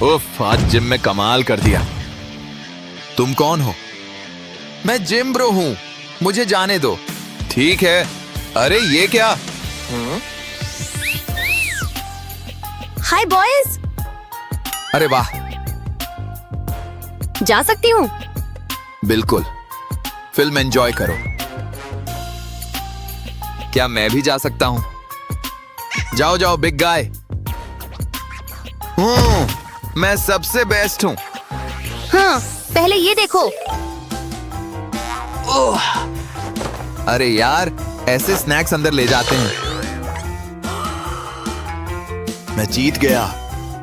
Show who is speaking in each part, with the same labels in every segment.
Speaker 1: उफ, आज जिम में कमाल कर दिया। तुम कौन हो? मैं जिम ब्रो हूँ, मुझे जाने दो। ठीक है। अरे ये क्या?
Speaker 2: हाय बॉयज,
Speaker 1: अरे वाह,
Speaker 2: जा सकती हूँ?
Speaker 1: बिल्कुल। फिल्म एंजॉय करो। क्या मैं भी जा सकता हूँ? जाओ जाओ बिग गाय। मैं सबसे बेस्ट हूँ।
Speaker 2: हाँ, पहले ये देखो।
Speaker 1: अरे यार, ऐसे स्नैक्स अंदर ले जाते हैं। मैं जीत गया।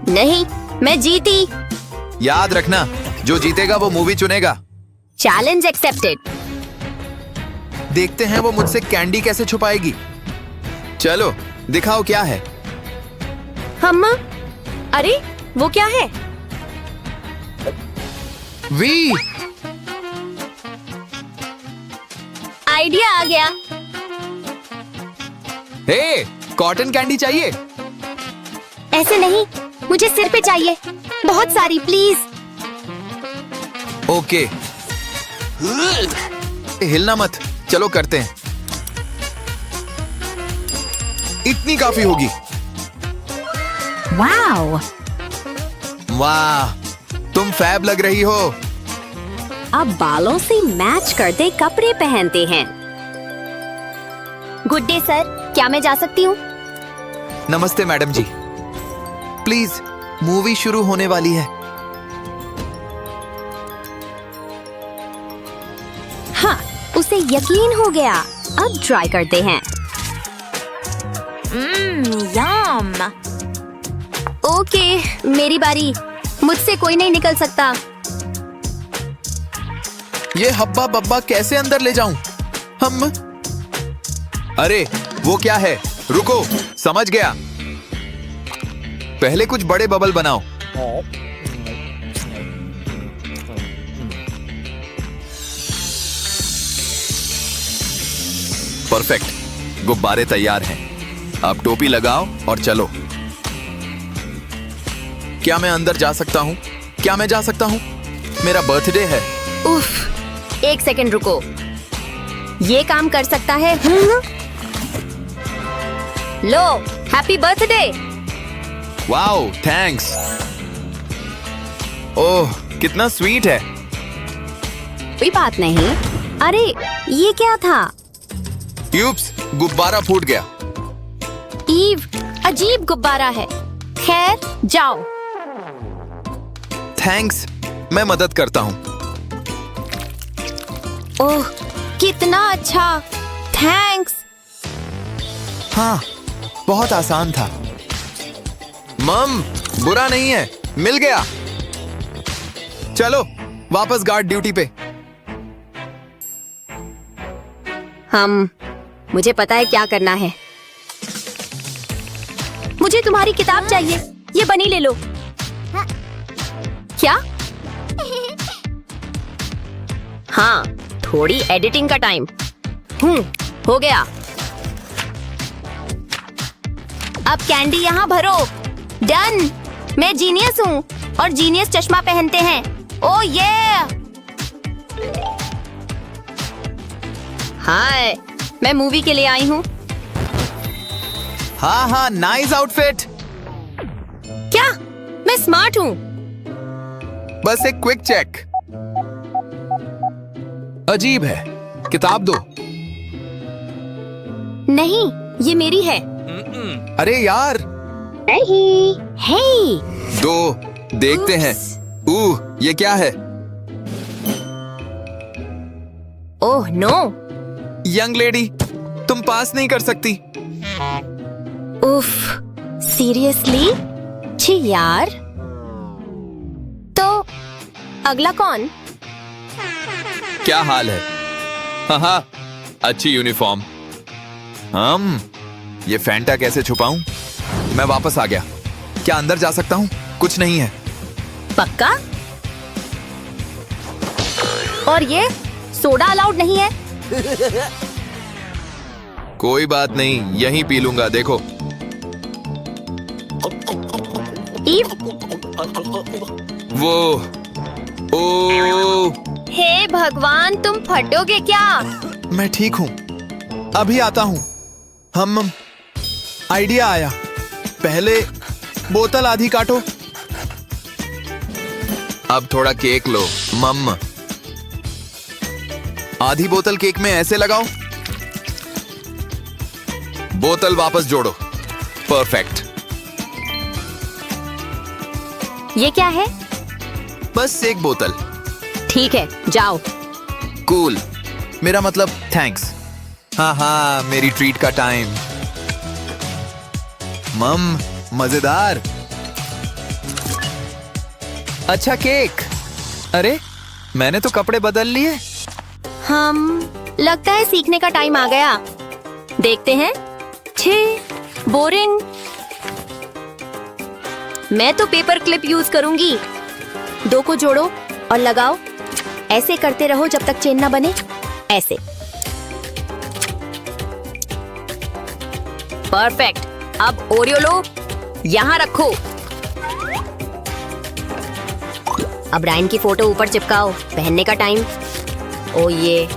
Speaker 2: नहीं, मैं जीती।
Speaker 1: याद रखना, जो जीतेगा वो मूवी चुनेगा।
Speaker 2: Challenge accepted.
Speaker 1: देखते हैं वो मुझसे कैंडी कैसे छुपाएगी। चलो दिखाओ क्या है।
Speaker 2: अम्मा, अरे वो क्या है?
Speaker 1: वी,
Speaker 2: आइडिया आ गया।
Speaker 1: हे, कॉटन कैंडी चाहिए?
Speaker 2: ऐसे नहीं, मुझे सिर पे चाहिए, बहुत सारी प्लीज।
Speaker 1: ओके। हिलना मत, चलो करते हैं। इतनी काफी होगी।
Speaker 2: वाओ,
Speaker 1: वाह, तुम फैब लग रही हो।
Speaker 2: अब बालों से मैच करते कपड़े पहनते हैं। गुड डे सर, क्या मैं जा सकती हूँ?
Speaker 1: नमस्ते मैडम जी, प्लीज, मूवी शुरू होने वाली है।
Speaker 2: हाँ, उसे यकीन हो गया। अब ट्राई करते हैं। यम। ओके, मेरी बारी। मुझसे कोई नहीं निकल सकता।
Speaker 1: ये हब्बा बब्बा कैसे अंदर ले जाऊं? हम, अरे वो क्या है? रुको, समझ गया। पहले कुछ बड़े बबल बनाओ। परफेक्ट, गुब्बारे तैयार हैं। अब टोपी लगाओ और चलो। क्या मैं अंदर जा सकता हूँ? क्या मैं जा सकता हूँ? मेरा बर्थडे है।
Speaker 2: उफ, एक सेकंड रुको। ये काम कर सकता है। लो, happy birthday.
Speaker 1: Wow, thanks. Oh, कितना स्वीट है।
Speaker 2: कोई बात नहीं। अरे, ये क्या था?
Speaker 1: यूप्स, गुब्बारा फूट गया।
Speaker 2: ईव, अजीब गुब्बारा है। खैर, जाओ।
Speaker 1: थैंक्स, मैं मदद करता हूँ।
Speaker 2: ओह, कितना अच्छा। थैंक्स।
Speaker 1: हाँ, बहुत आसान था। मम, बुरा नहीं है, मिल गया। चलो वापस गार्ड ड्यूटी पे।
Speaker 2: मुझे पता है क्या करना है। मुझे तुम्हारी किताब चाहिए। ये बनी ले लो। क्या? हाँ, थोड़ी एडिटिंग का टाइम। हो गया। अब कैंडी यहाँ भरो। डन। मैं जीनियस हूँ और जीनियस चश्मा पहनते हैं। ओह ये। हाय, मैं मूवी के लिए आई हूँ।
Speaker 1: हाँ हाँ, नाइस आउटफिट।
Speaker 2: क्या? मैं स्मार्ट हूँ।
Speaker 1: बस एक क्विक चेक। अजीब है, किताब दो।
Speaker 2: नहीं, ये मेरी है।
Speaker 1: अरे यार।
Speaker 2: हे,
Speaker 1: दो, देखते हैं। ये क्या है?
Speaker 2: Oh no.
Speaker 1: यंग लेडी, तुम पास नहीं कर सकती।
Speaker 2: उफ, सीरियसली? छी यार। तो अगला कौन?
Speaker 1: क्या हाल है? हाँ, अच्छी यूनिफॉर्म। ये फैंटा कैसे छुपाऊं? मैं वापस आ गया। क्या अंदर जा सकता हूँ? कुछ नहीं है।
Speaker 2: पक्का? और ये सोडा अलाउड नहीं है।
Speaker 1: कोई बात नहीं, यहीं पी लूंगा। देखो।
Speaker 2: ईव,
Speaker 1: वो ओ
Speaker 2: हे भगवान, तुम फटोगे क्या?
Speaker 1: मैं ठीक हूँ, अभी आता हूँ। हम आइडिया आया, पहले बोतल आधी काटो। अब थोड़ा केक लो मम। आधी बोतल केक में ऐसे लगाओ, बोतल वापस जोड़ो। परफेक्ट।
Speaker 2: ये क्या है?
Speaker 1: बस एक बोतल।
Speaker 2: ठीक है, जाओ।
Speaker 1: कूल, मेरा मतलब थैंक्स। हाँ हाँ, मेरी ट्रीट का टाइम। मम, मजेदार। अच्छा केक। अरे मैंने तो कपड़े बदल लिए।
Speaker 2: लगता है सीखने का टाइम आ गया। देखते हैं। छी, बोरिंग। मैं तो पेपर क्लिप यूज करूंगी। दो को जोड़ो और लगाओ। ऐसे करते रहो जब तक चेन ना बने। ऐसे। परफेक्ट। अब ओरियो लो, यहाँ रखो। अब रायन की फोटो ऊपर चिपकाओ। पहनने का टाइम। ओ ये।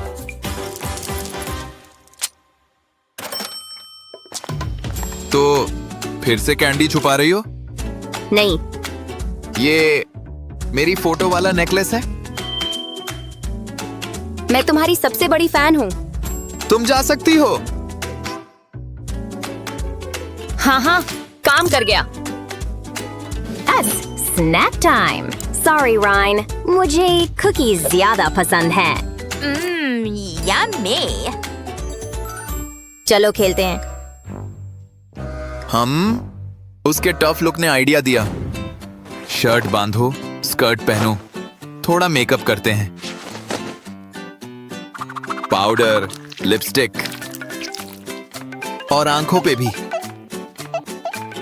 Speaker 1: तो फिर से कैंडी छुपा रही हो?
Speaker 2: नहीं।
Speaker 1: ये मेरी फोटो वाला नेकलेस है।
Speaker 2: मैं तुम्हारी सबसे बड़ी फैन हूँ।
Speaker 1: तुम जा सकती हो।
Speaker 2: हाँ हाँ, काम कर गया। Snack time. सॉरी रायन, मुझे कुकीज ज्यादा पसंद है। यम्मी। चलो खेलते हैं।
Speaker 1: उसके टफ लुक ने आइडिया दिया। शर्ट बांधो, स्कर्ट पहनो, थोड़ा मेकअप करते हैं। पाउडर, लिपस्टिक और आंखों पे भी।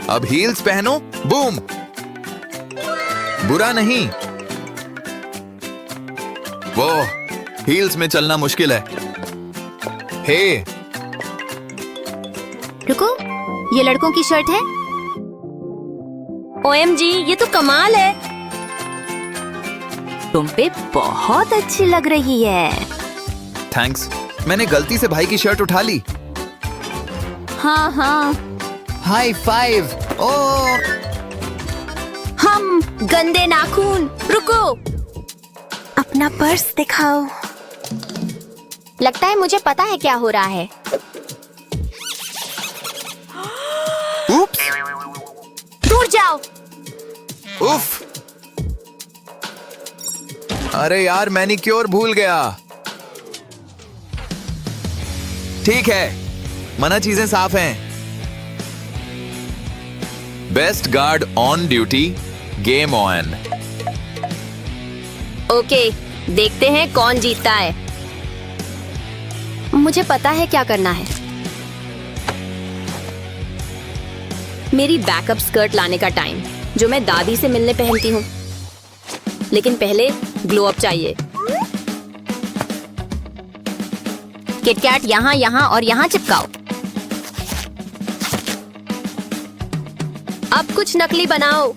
Speaker 1: अब हील्स पहनो। बूम। बुरा नहीं। वो हील्स में चलना मुश्किल है। हे,
Speaker 2: रुको, ये लड़कों की शर्ट है। OMG, ये तो कमाल है। तुम पे बहुत अच्छी लग रही है।
Speaker 1: थैंक्स। मैंने गलती से भाई की शर्ट उठा ली।
Speaker 2: हाँ हाँ।
Speaker 1: High five. ओ
Speaker 2: हम गंदे नाखून। रुको, अपना पर्स दिखाओ। लगता है मुझे पता है क्या हो रहा है।
Speaker 1: उप्स।
Speaker 2: दूर जाओ।
Speaker 1: उफ। अरे यार, मैनिक्योर भूल गया। ठीक है, मना चीजें साफ हैं। Best guard on duty, game on.
Speaker 2: Okay, देखते हैं कौन जीतता है। मुझे पता है क्या करना है। मेरी बैकअप स्कर्ट लाने का टाइम, जो मैं दादी से मिलने पहनती हूँ। लेकिन पहले ग्लो अप चाहिए। किटकैट यहाँ, यहाँ और यहाँ चिपकाओ। अब कुछ नकली बनाओ।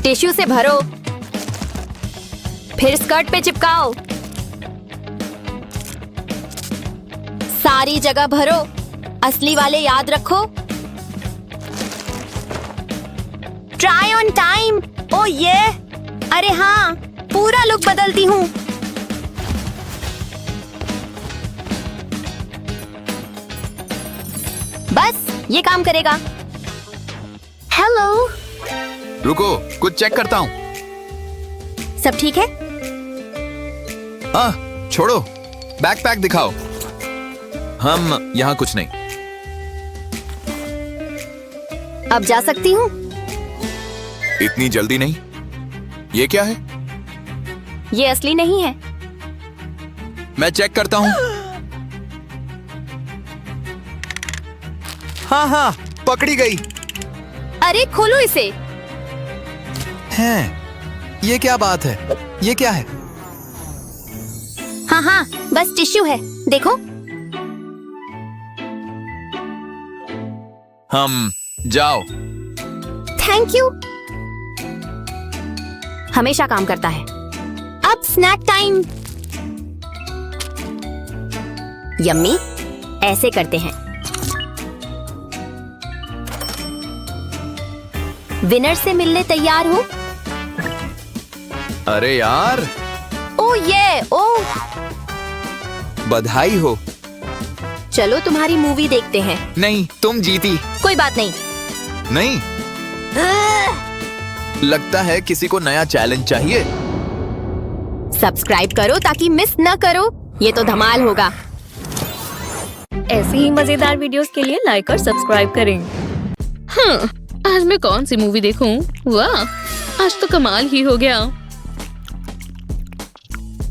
Speaker 2: टिश्यू से भरो, फिर स्कर्ट पे चिपकाओ। सारी जगह भरो। असली वाले याद रखो। Try on time. ओ ये। अरे हाँ, पूरा लुक बदलती हूँ। बस ये काम करेगा। हेलो।
Speaker 1: रुको, कुछ चेक करता हूँ।
Speaker 2: सब ठीक है?
Speaker 1: छोड़ो, बैकपैक दिखाओ। हम यहाँ कुछ नहीं।
Speaker 2: अब जा सकती हूँ?
Speaker 1: इतनी जल्दी नहीं। ये क्या है?
Speaker 2: ये असली नहीं है।
Speaker 1: मैं चेक करता हूँ। हाँ हाँ, पकड़ी गई।
Speaker 2: अरे खोलो इसे।
Speaker 1: हैं, ये क्या बात है? ये क्या है?
Speaker 2: हाँ हाँ, बस टिश्यू है, देखो।
Speaker 1: जाओ।
Speaker 2: Thank you.
Speaker 3: हमेशा काम करता है।
Speaker 2: अब स्नैक टाइम।
Speaker 3: यम्मी, ऐसे करते हैं। विनर से मिलने तैयार हो?
Speaker 1: अरे यार,
Speaker 2: ओ ये ओ
Speaker 1: बधाई हो।
Speaker 3: चलो तुम्हारी मूवी देखते हैं।
Speaker 1: नहीं, तुम जीती।
Speaker 3: कोई बात नहीं।
Speaker 1: नहीं, लगता है किसी को नया चैलेंज चाहिए।
Speaker 3: सब्सक्राइब करो ताकि मिस न करो। ये तो धमाल होगा।
Speaker 4: ऐसी ही मजेदार वीडियोस के लिए लाइक और सब्सक्राइब करें।
Speaker 5: हाँ, आज मैं कौन सी मूवी देखूं? वाह, आज तो कमाल ही हो गया।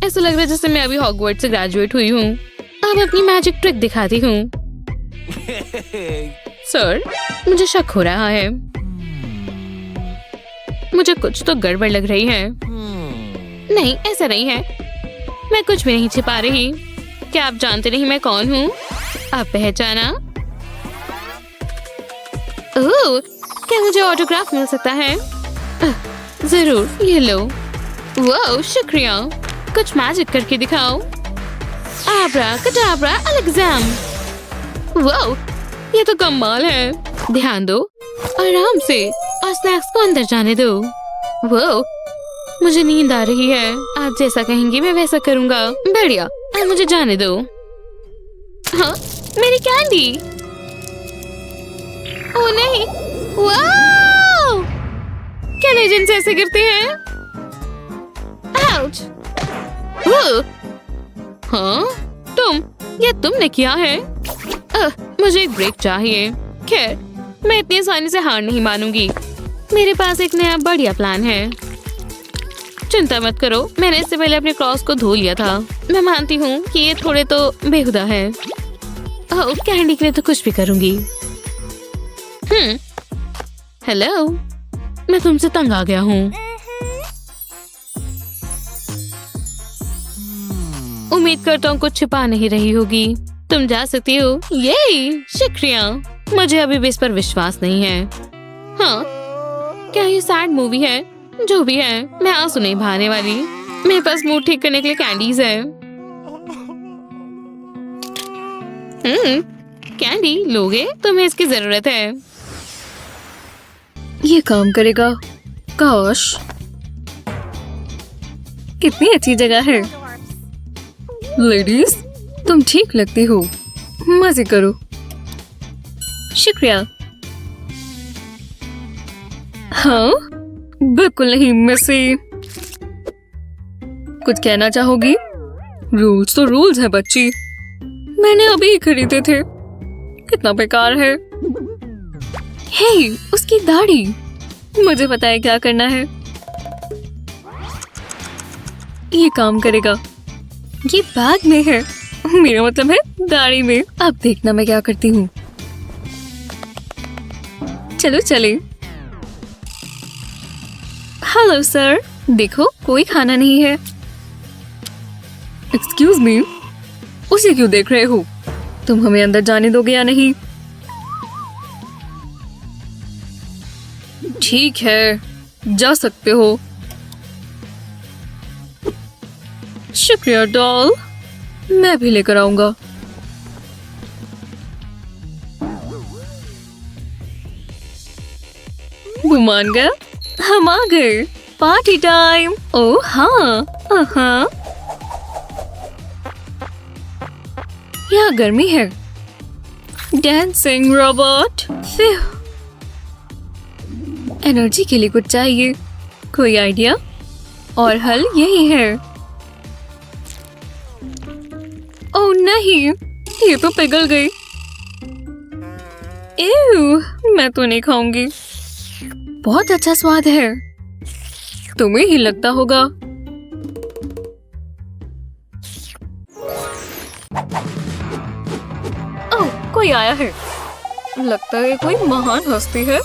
Speaker 5: ऐसा लग रहा है जैसे मैं अभी हॉगवर्ट्स से ग्रेजुएट हुई हूँ। अब अपनी मैजिक ट्रिक दिखाती हूँ। सर, मुझे शक हो रहा है। मुझे कुछ तो गड़बड़ लग रही है। नहीं, ऐसा नहीं है। मैं कुछ भी नहीं छिपा रही। क्या आप जानते नहीं मैं कौन हूँ? आप पहचाना? ओह, क्या मुझे ऑटोग्राफ मिल सकता है? जरूर, ये लो। वाह, शुक्रिया। कुछ मैजिक करके दिखाओ। आब्रा कडाब्रा अलगजाम। वाह, ये तो कमाल है। ध्यान दो, आराम से, और स्नैक्स को अंदर जाने दो। वाह, मुझे नींद आ रही है। आप जैसा कहेंगी मैं वैसा करूँगा। बढ़िया, अब मुझे जाने दो। हाँ, मेरी कैंडी। ओह नहीं, वाह! क्या लेजेंड्स ऐसे गिरते हैं? आउच! ओह! हाँ, ये तुमने किया है? मुझे एक ब्रेक चाहिए। खैर, मैं इतनी आसानी से हार नहीं मानूंगी। मेरे पास एक नया बढ़िया प्लान है। चिंता मत करो, मैंने इससे पहले अपने क्रॉस को धो लिया था। मैं मानती हूँ कि ये थोड़े तो बेहुदा है। ओह, कैंडी के लिए तो कुछ भी करूंगी। हेलो, मैं तुमसे तंग आ गया हूँ। उम्मीद करता हूँ कुछ छिपा नहीं रही होगी। तुम जा सकती हो। ये शुक्रिया। मुझे अभी भी इस पर विश्वास नहीं है। हाँ, क्या ये सैड मूवी है? जो भी है, मैं आंसू नहीं बहाने वाली। मेरे पास मूड ठीक करने के लिए कैंडीज है। कैंडी लोगे? तुम्हें इसकी जरूरत है।
Speaker 4: ये काम करेगा। काश, कितनी अच्छी जगह है। लेडीज, तुम ठीक लगती हो। मजे करो। शुक्रिया। हाँ, बिल्कुल नहीं मिसी। कुछ कहना चाहोगी? रूल्स तो रूल्स है बच्ची। मैंने अभी ही खरीदे थे। कितना बेकार है। हे, उसकी दाढ़ी। मुझे पता है क्या करना है। ये काम करेगा। ये बैग में है। मेरा मतलब है दाढ़ी में। अब देखना मैं क्या करती हूँ। चलो चले। हेलो सर, देखो कोई खाना नहीं है। एक्सक्यूज मी, उसे क्यों देख रहे हो? तुम हमें अंदर जाने दोगे या नहीं? ठीक है, जा सकते हो। शुक्रिया डॉल, मैं भी लेकर आऊंगा। वो मान गया। हम आ गए। Party time. ओह हाँ, यहाँ गर्मी है। Dancing robot. एनर्जी के लिए कुछ चाहिए। कोई आइडिया? और हल यही है। ओह नहीं, ये तो पिघल गई। मैं तो नहीं खाऊंगी। बहुत अच्छा स्वाद है। तुम्हें ही लगता होगा। ओह, कोई आया है। लगता है कोई महान हस्ती है।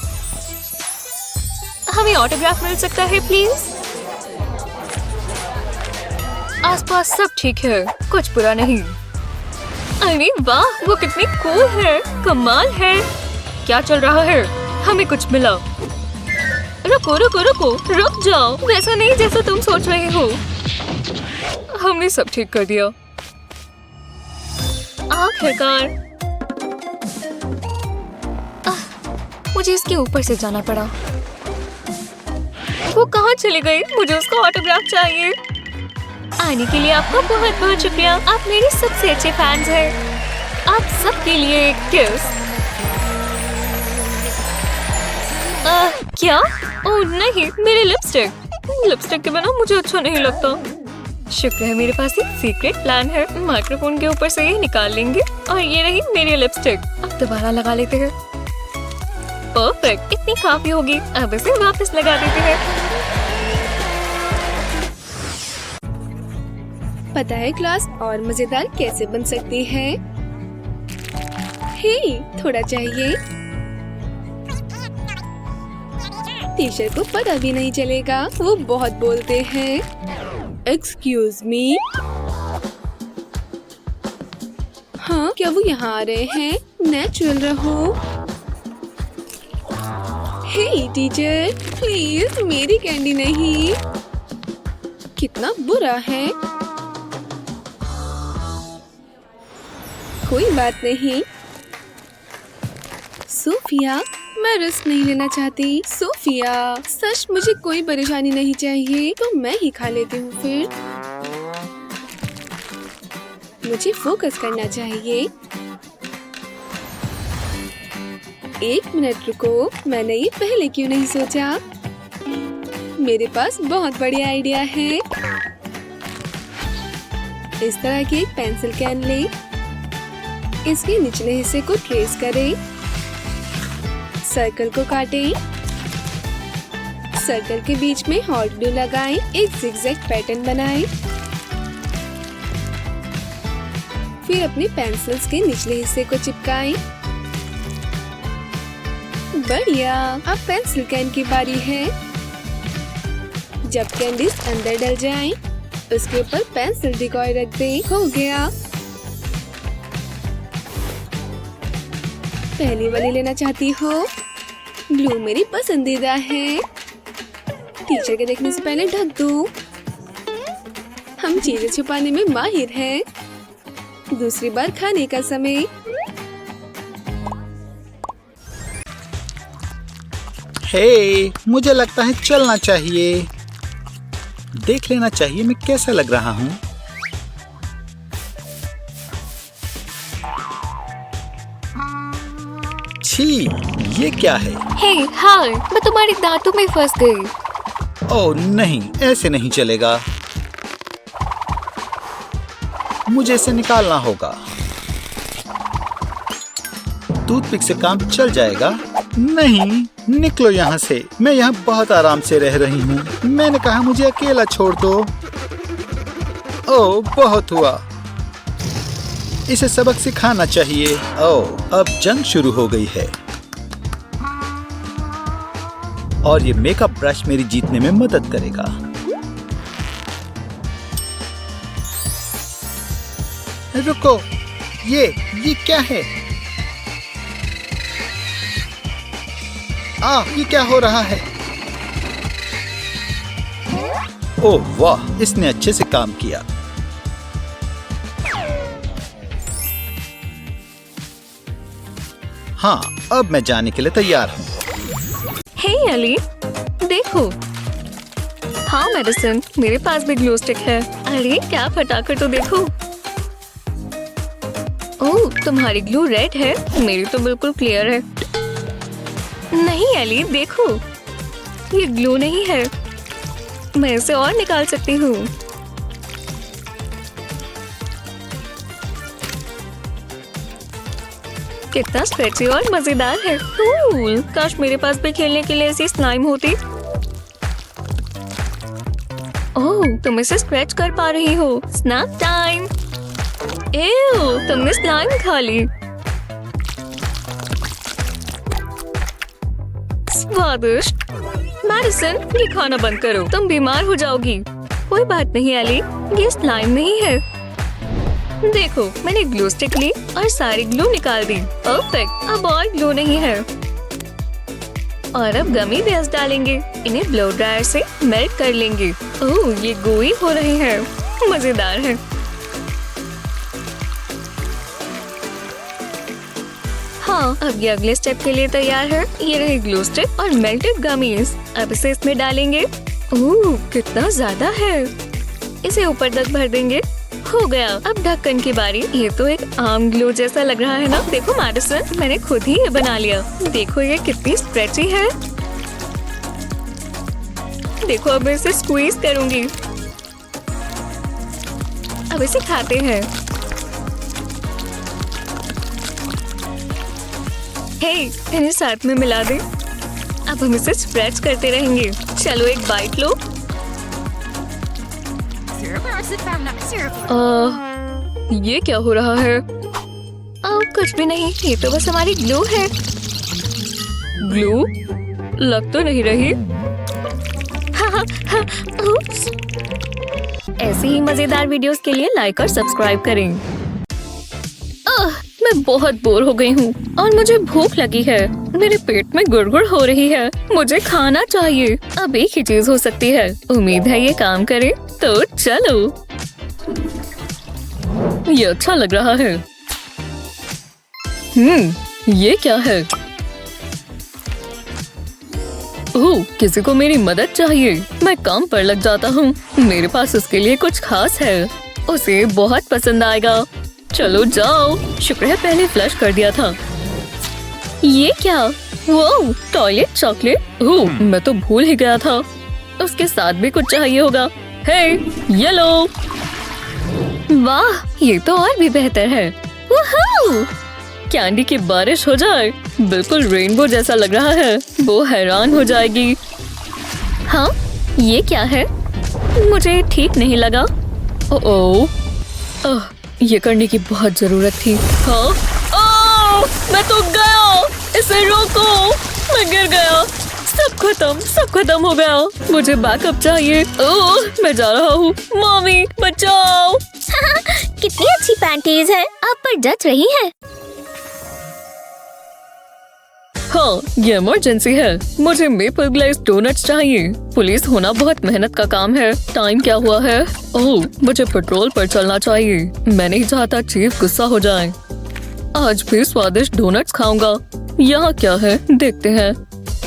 Speaker 4: हमें ऑटोग्राफ मिल सकता है प्लीज? आसपास सब ठीक है, कुछ बुरा नहीं। अरे वाह, वो कितनी कूल है। कमाल है। क्या चल रहा है? हमें कुछ मिला। रुको रुको रुको, रुक जाओ। वैसा नहीं जैसा तुम सोच रहे हो। हमने सब ठीक कर दिया। आखिरकार मुझे इसके ऊपर से जाना पड़ा। वो कहाँ चली गई? मुझे उसका ऑटोग्राफ चाहिए। आने के लिए आपका बहुत बहुत शुक्रिया। आप मेरे सबसे अच्छे फैंस हैं। आप सबके लिए एक किस। क्या? ओह नहीं, मेरे लिपस्टिक के बिना मुझे अच्छा नहीं लगता। शुक्र है मेरे पास एक सीक्रेट प्लान है। माइक्रोफोन के ऊपर से ये निकाल लेंगे और ये रही मेरी लिपस्टिक। अब दोबारा लगा लेते हैं। परफेक्ट, इतनी काफी होगी। अब इसे वापस लगा देते हैं।
Speaker 6: पता है क्लास और मजेदार कैसे बन सकती है? हे, थोड़ा चाहिए। टीचर को पता भी नहीं चलेगा। वो बहुत बोलते हैं। Excuse me. हाँ, क्या वो यहाँ आ रहे हैं? नेचुरल रहो। हे टीचर, प्लीज मेरी कैंडी नहीं। कितना बुरा है। कोई बात नहीं। सोफिया, मैं रिस्क नहीं लेना चाहती। सोफिया, सच मुझे कोई परेशानी नहीं चाहिए तो मैं ही खा लेती हूँ फिर। मुझे फोकस करना चाहिए। एक मिनट रुको, मैंने ये पहले क्यों नहीं सोचा? मेरे पास बहुत बढ़िया आइडिया है। इस तरह की एक पेंसिल कैन ले। इसके निचले हिस्से को ट्रेस करें। सर्कल को काटें। सर्कल के बीच में हॉट ग्लू लगाएं। एक जिगजैग पैटर्न बनाएं। फिर अपने पेंसिल्स के निचले हिस्से को चिपकाएं। बढ़िया, अब पेंसिल कैन की बारी है। जब कैंडीज अंदर डल जाएं, उसके ऊपर पेंसिल डिकॉय रख दें। हो गया। पहली वाली लेना चाहती हो? ब्लू मेरी पसंदीदा है। टीचर के देखने से पहले ढक दो। हम चीजें छुपाने में माहिर हैं। दूसरी बार खाने का समय।
Speaker 7: हे, मुझे लगता है चलना चाहिए। देख लेना चाहिए मैं कैसा लग रहा हूँ। छी, ये क्या है?
Speaker 4: हे, हाय, मैं तुम्हारे दांतों में फंस गई।
Speaker 7: ओह नहीं, ऐसे नहीं चलेगा। मुझे इसे निकालना होगा। टूथपिक से काम चल जाएगा। नहीं, निकलो यहाँ से। मैं यहाँ बहुत आराम से रह रही हूँ। मैंने कहा मुझे अकेला छोड़ दो। ओह, बहुत हुआ। इसे सबक सिखाना चाहिए। ओह, अब जंग शुरू हो गई है। और ये मेकअप ब्रश मेरी जीतने में मदद करेगा। रुको, ये क्या है? ये क्या हो रहा है? ओह वाह, इसने अच्छे से काम किया। हाँ, अब मैं जाने के लिए तैयार हूँ।
Speaker 4: हे अली, देखो। हाँ मेडिसिन, मेरे पास भी ग्लू स्टिक है। अरे क्या फटाकर तो देखो। ओह, तुम्हारी ग्लू रेड है, मेरी तो बिल्कुल क्लियर है। नहीं अली, देखो, ये ग्लू नहीं है। मैं इसे और निकाल सकती हूँ। कितना स्ट्रेची और मजेदार है। कूल, काश मेरे पास भी खेलने के लिए ऐसी स्लाइम होती। ओह, तुम इसे स्क्रैच कर पा रही हो। Snap time. एव, तुमने स्लाइम खा ली। स्वादिष्ट। मैडिसन, ये खाना बंद करो, तुम बीमार हो जाओगी। कोई बात नहीं अली, ये स्लाइम नहीं है। देखो, मैंने ग्लू स्टिक ली और सारी ग्लू निकाल दी। परफेक्ट, अब और ग्लू नहीं है। और अब गमी बेयर्स डालेंगे। इन्हें ब्लो ड्रायर से मेल्ट कर लेंगे। ओह, ये गोई हो रहे हैं, मजेदार है। हाँ, अब ये अगले स्टेप के लिए तैयार है। ये रहे ग्लू स्टिक और मेल्टेड गमीज। अब इसे इसमें डालेंगे। ओह, कितना ज्यादा है। इसे ऊपर तक भर देंगे। हो गया। अब ढक्कन की बारी। ये तो एक आम ग्लू जैसा लग रहा है ना। देखो मैडिसन, मैंने खुद ही ये बना लिया। देखो ये कितनी स्ट्रेची है। देखो अब इसे स्क्वीज करूंगी। अब इसे खाते हैं। हे, इन्हें साथ में मिला दे। अब हम इसे स्प्रेड करते रहेंगे। चलो एक बाइट लो। ये क्या हो रहा है? कुछ भी नहीं, ये तो बस हमारी ग्लू है। ग्लू लग तो नहीं रही। उप्स। ऐसी ही मजेदार वीडियोस के लिए लाइक और सब्सक्राइब करें। मैं बहुत बोर हो गई हूँ और मुझे भूख लगी है। मेरे पेट में गुड़गुड़ हो रही है। मुझे खाना चाहिए। अब एक ही चीज हो सकती है। उम्मीद है ये काम करे। तो चलो। ये अच्छा लग रहा है। ये क्या है? ओह, किसी को मेरी मदद चाहिए। मैं काम पर लग जाता हूँ। मेरे पास उसके लिए कुछ खास है। उसे बहुत पसंद आएगा। चलो जाओ। शुक्र है पहले फ्लश कर दिया था। ये क्या? वो टॉयलेट चॉकलेट। ओह, मैं तो भूल ही गया था। उसके साथ भी कुछ चाहिए होगा। हे, ये लो। वाह, ये तो और भी बेहतर है। वूहू! कैंडी की बारिश हो जाए। बिल्कुल रेनबो जैसा लग रहा है। वो हैरान हो जाएगी। हाँ, ये क्या है? मुझे ठीक नहीं लगा। ओह, ये करने की बहुत जरूरत थी। हाँ? ओह, मैं तो गया। इसे रोको। मैं गिर गया। सब खत्म हो गया। मुझे बैकअप चाहिए। ओह, मैं जा रहा हूँ। मम्मी बचाओ।
Speaker 2: कितनी अच्छी पैंटीज है। आप पर जच रही है।
Speaker 4: हाँ, ये इमरजेंसी है। मुझे मेपल ग्लेज डोनट्स चाहिए। पुलिस होना बहुत मेहनत का काम है। टाइम क्या हुआ है? ओह, मुझे पेट्रोल पर चलना चाहिए। मैं नहीं चाहता चीफ गुस्सा हो जाए। आज भी स्वादिष्ट डोनट्स खाऊंगा। यहाँ क्या है? देखते हैं।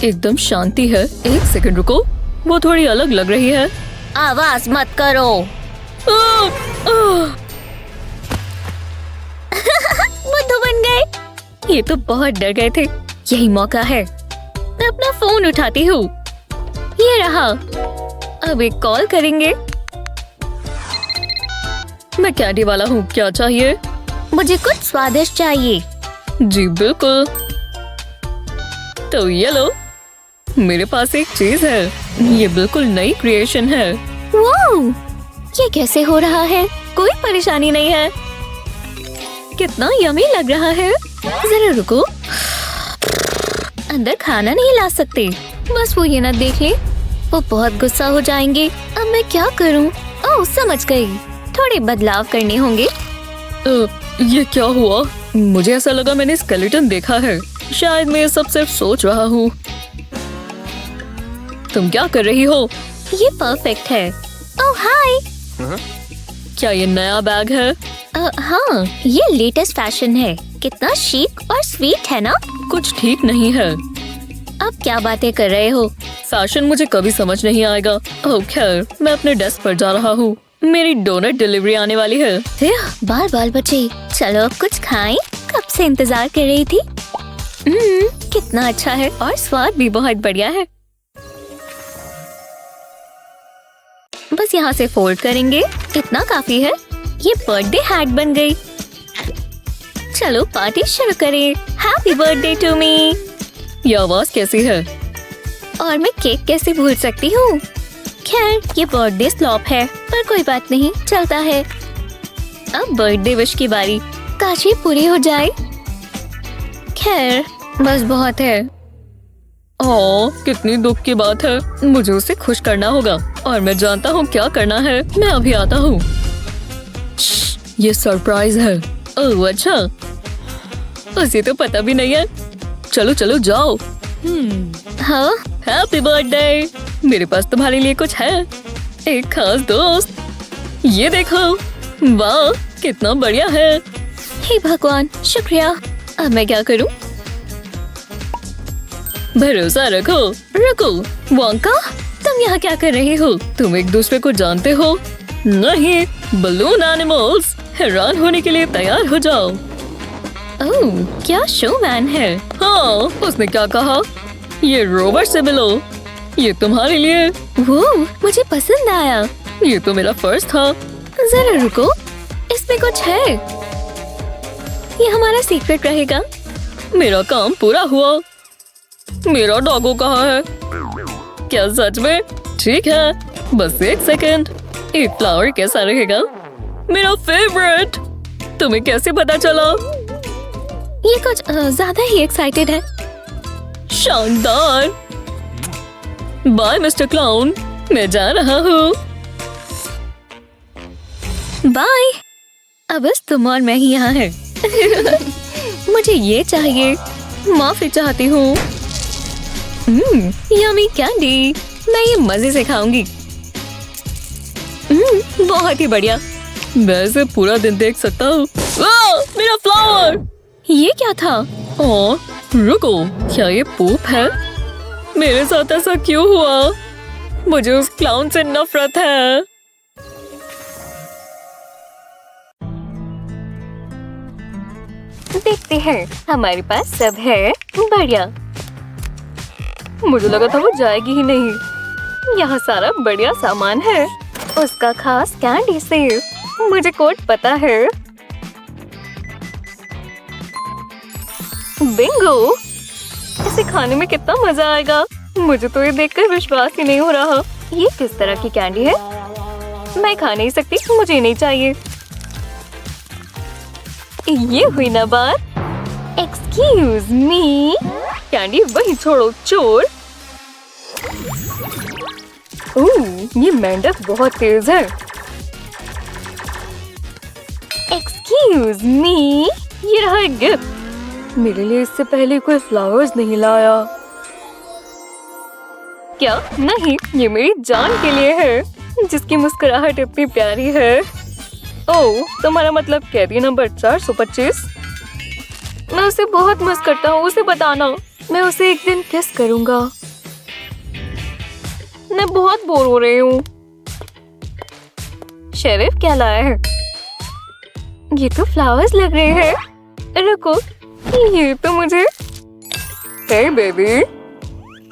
Speaker 4: एकदम शांति है। एक सेकंड रुको, वो थोड़ी अलग लग रही है।
Speaker 2: आवाज मत करो। बुद्धू बन गए।
Speaker 4: ये तो बहुत डर गए थे। यही मौका है। मैं अपना फोन उठाती हूँ। ये रहा। अब एक कॉल करेंगे। मैं कैंडी वाला हूँ। क्या चाहिए?
Speaker 2: मुझे कुछ स्वादिष्ट चाहिए।
Speaker 4: जी बिल्कुल। तो ये लो। मेरे पास एक चीज है। ये बिल्कुल नई क्रिएशन है।
Speaker 2: वाह, ये कैसे हो रहा है?
Speaker 4: कोई परेशानी नहीं है। कितना यमी लग रहा है। जरा रुको। अंदर खाना नहीं ला सकते। बस वो ये ना देख ले। वो बहुत गुस्सा हो जाएंगे। अब मैं क्या करूं? ओह, समझ गई। थोड़े बदलाव करने होंगे। ये क्या हुआ? मुझे ऐसा लगा मैंने स्केलेटन देखा है। शायद मैं ये सब सिर्फ सोच रहा हूँ। तुम क्या कर रही हो?
Speaker 2: ये परफेक्ट है। ओह हाय।
Speaker 4: क्या ये नया बैग है?
Speaker 2: हाँ, ये लेटेस्ट फैशन है। कितना chic और स्वीट है ना?
Speaker 4: कुछ ठीक नहीं है।
Speaker 2: अब क्या बातें कर रहे हो?
Speaker 4: फैशन मुझे कभी समझ नहीं आएगा। ओह खैर, मैं अपने डेस्क पर जा रहा हूँ। मेरी डोनट डिलीवरी आने वाली है।
Speaker 2: बाल बाल बचे। चलो अब कुछ खाएं। कब से इंतजार कर रही थी। कितना अच्छा है और स्वाद भी बहुत बढ़िया है। बस यहाँ से फोल्ड करेंगे। इतना काफी है। ये बर्थडे हैट बन गई। चलो पार्टी शुरू करें। Happy birthday to me.
Speaker 4: ये आवाज कैसी है?
Speaker 2: और मैं केक कैसे भूल सकती हूँ। खैर, ये बर्थडे स्लॉप है, पर कोई बात नहीं, चलता है। अब बर्थडे विश की बारी। काश ये पूरी हो जाए। खैर, बस बहुत है।
Speaker 4: ओह, कितनी दुख की बात है। मुझे उसे खुश करना होगा और मैं जानता हूँ क्या करना है। मैं अभी आता हूँ। ये सरप्राइज है। ओह अच्छा, उसे तो पता भी नहीं है। चलो चलो जाओ।
Speaker 2: हाँ,
Speaker 4: हैप्पी बर्थडे। मेरे पास तुम्हारे लिए कुछ है, एक खास दोस्त। ये देखो, वाह कितना बढ़िया है।
Speaker 2: हे भगवान, शुक्रिया। अब मैं क्या करूं?
Speaker 4: भरोसा रखो।
Speaker 2: रुको, वोंका, तुम यहाँ क्या कर रहे हो?
Speaker 4: तुम एक दूसरे को जानते हो? नहीं, बलून एनिमल्स, हैरान होने के लिए तैयार हो जाओ।
Speaker 2: ओह, क्या शोमैन है।
Speaker 4: हाँ, उसने क्या कहा? ये रोवर से मिलो, ये तुम्हारे लिए।
Speaker 2: वो मुझे पसंद आया।
Speaker 4: ये तो मेरा फर्ज था।
Speaker 2: जरा रुको, इसमें कुछ है। ये हमारा सीक्रेट रहेगा।
Speaker 4: मेरा काम पूरा हुआ। मेरा डॉगो कहाँ है? क्या सच में? ठीक है, बस एक सेकंड। एक फ्लावर कैसा रहेगा? मेरा फेवरेट। तुम्हें कैसे पता चला?
Speaker 2: ये कुछ ज्यादा ही एक्साइटेड है।
Speaker 4: शानदार। बाय मिस्टर क्लाउन, मैं जा रहा हूँ।
Speaker 2: बाय। अब बस तुम और मैं ही यहाँ है। मुझे ये चाहिए।
Speaker 4: माफी चाहती हूँ।
Speaker 2: यम्मी कैंडी, मैं ये मजे से खाऊंगी।
Speaker 4: बहुत ही बढ़िया। मैं इसे पूरा दिन देख सकता हूँ। मेरा फ्लावर।
Speaker 2: ये क्या था?
Speaker 4: ओह, रुको, क्या ये पूप है? मेरे साथ ऐसा क्यों हुआ? मुझे उस क्लाउन से नफरत है।
Speaker 2: देखते हैं, हमारे पास सब है। बढ़िया।
Speaker 4: मुझे लगा था वो जाएगी ही नहीं।
Speaker 2: यहाँ सारा बढ़िया सामान है। उसका खास कैंडी से। मुझे कोड पता है। बिंगो, इसे खाने में कितना मजा आएगा। मुझे तो ये देखकर विश्वास ही नहीं हो रहा। ये किस तरह की कैंडी है? मैं खा नहीं सकती, मुझे नहीं चाहिए। ये हुई ना बात। Excuse me.
Speaker 4: कैंडी वही छोड़ो, चोर। ये मेंढक बहुत तेज है।
Speaker 2: एक्सक्यूज मी,
Speaker 4: ये रहा एक गिफ्ट। मेरे लिए इससे पहले कोई फ्लावर्स नहीं लाया। क्या? नहीं, ये मेरी जान के लिए है, जिसकी मुस्कुराहट इतनी प्यारी है। ओह, तुम्हारा मतलब कैदी नंबर 425? मैं उसे बहुत मिस करता हूँ, उसे बताना। मैं उसे एक दिन किस करूँगा। मैं बहुत बोर हो रही हूँ। शेरिफ क्या लाया है?
Speaker 2: ये तो फ्लावर्स लग रहे हैं। रुको,
Speaker 4: ये तो मुझे। हे बेबी।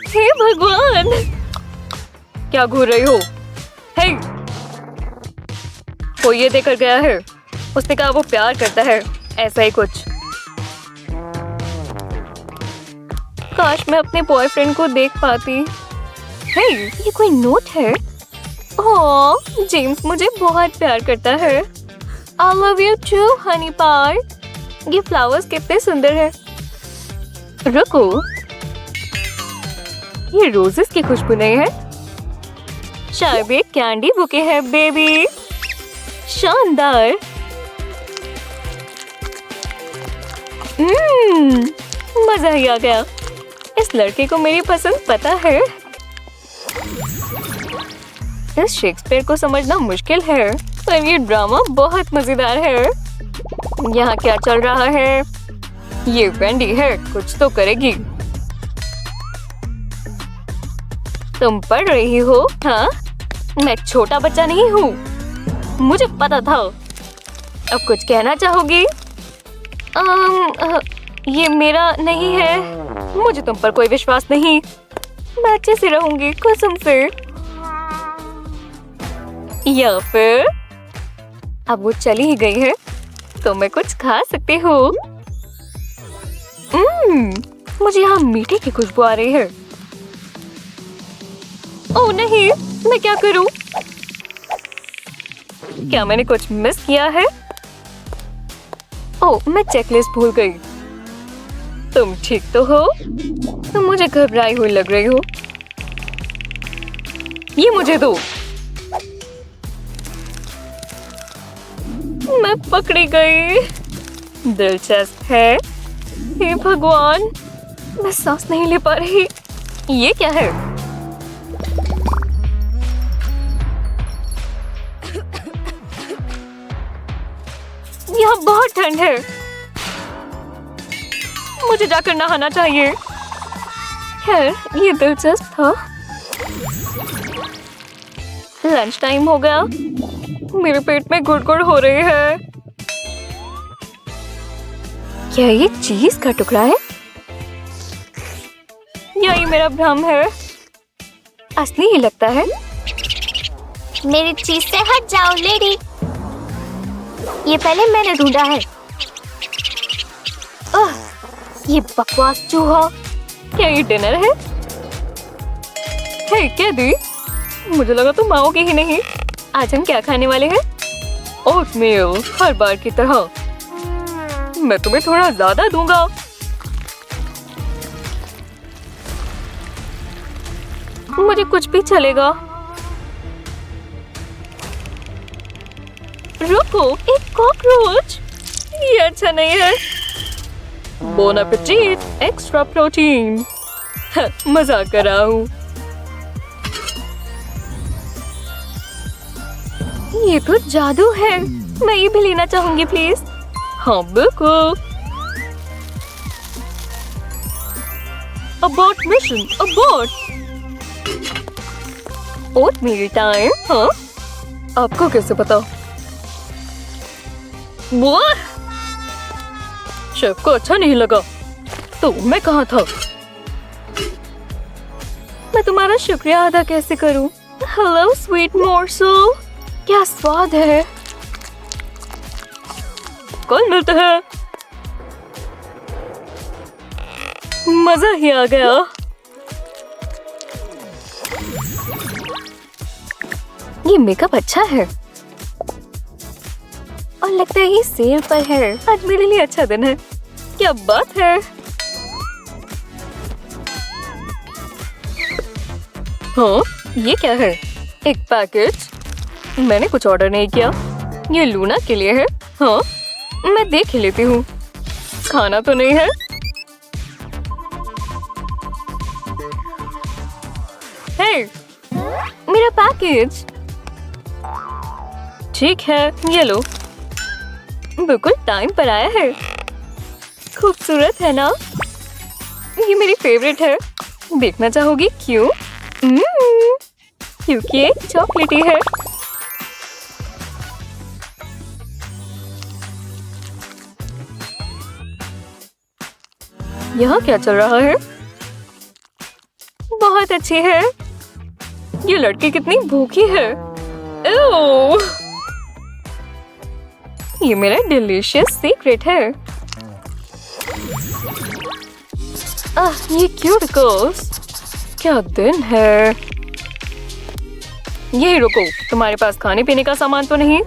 Speaker 2: हे भगवान,
Speaker 4: क्या घूर रही हो? हे, कोई ये देखकर गया है। उसने कहा वो प्यार करता है, ऐसा ही कुछ। काश मैं अपने बॉयफ्रेंड को देख पाती।
Speaker 2: हे, ये कोई नोट है?
Speaker 4: ओह, जेम्स मुझे बहुत प्यार करता है।
Speaker 2: I love you too, honey pie.
Speaker 4: ये फ्लावर्स कितने सुंदर हैं। रुको, ये रोजेस की खुशबू नहीं है? शायद एक कैंडी बुके है बेबी। शानदार। मजा ही आ गया। इस लड़के को मेरी पसंद पता है। इस शेक्सपियर को समझना मुश्किल है, पर ये ड्रामा बहुत मजेदार है। यहाँ क्या चल रहा है? ये वेंडी है, कुछ तो करेगी। तुम पढ़ रही हो? हाँ, मैं छोटा बच्चा नहीं हूँ, मुझे पता था। अब कुछ कहना चाहोगी? ये मेरा नहीं है। मुझे तुम पर कोई विश्वास नहीं। मैं अच्छे से रहूंगी, कसम से। या फिर अब वो चली ही गई है, तो मैं कुछ खा सकती हूँ। मुझे यहाँ मीठे की खुशबू आ रही है। ओह नहीं, मैं क्या करूँ? क्या मैंने कुछ मिस किया है? ओह, मैं चेकलिस्ट भूल गई। तुम ठीक तो हो? तुम मुझे घबराई हुई लग रही हो। ये मुझे दो। मैं पकड़ी गई। दिलचस्प है। हे भगवान, मैं सांस नहीं ले पा रही।
Speaker 2: ये क्या है? यहाँ बहुत ठंड है। मुझे जाकर नहाना चाहिए। खैर, ये दिलचस्प था। लंच टाइम हो गया। मेरे पेट में गुड़गुड़ हो रही है। क्या ये चीज का टुकड़ा है? या ये मेरा भ्रम है? असली ही लगता है।
Speaker 3: मेरी चीज से हट जाओ लेडी। ये पहले मैंने ढूंढा है।
Speaker 2: ये बकवास चूहा। क्या ये डिनर है? हे कैदी, मुझे लगा तुम आओगे ही नहीं। आज हम क्या खाने वाले हैं? ओटमील, हर बार की तरह। मैं तुम्हें थोड़ा ज्यादा दूंगा। मुझे कुछ भी चलेगा। रुको, एक कॉकरोच। ये अच्छा नहीं है। Bone appétit, extra protein. मजाक कर रहा हूँ। ये तो जादू है। मैं ये भी लेना चाहूंगी प्लीज। हाँ बिल्कुल। Abort mission, abort. Oatmeal time. हाँ, आपको कैसे पता? वो शेफ को अच्छा नहीं लगा तो मैं कहाँ था? मैं तुम्हारा शुक्रिया अदा कैसे करूं? हेलो स्वीट मोर्सल, क्या स्वाद है। कल मिलते हैं। मजा ही आ गया। ये मेकअप अच्छा है और लगता है ये सेल पर है। आज मेरे लिए अच्छा दिन है। क्या बात है। हाँ, ये क्या है? एक पैकेज। मैंने कुछ ऑर्डर नहीं किया। ये लूना के लिए है। हाँ, मैं देख ही लेती हूँ। खाना तो नहीं है? हे, मेरा पैकेज। ठीक है, ये लो। बिल्कुल टाइम पर आया है। खूबसूरत है ना? ये मेरी फेवरेट है। देखना चाहोगी क्यों? क्योंकि ये चॉकलेटी है। यहाँ क्या चल रहा है? बहुत अच्छी है। ये लड़की कितनी भूखी है। ओह! ये मेरा डिलीशियस सीक्रेट है। ये क्यूट गर्ल्स, क्या दिन है। यही रुको, तुम्हारे पास खाने पीने का सामान तो नहीं?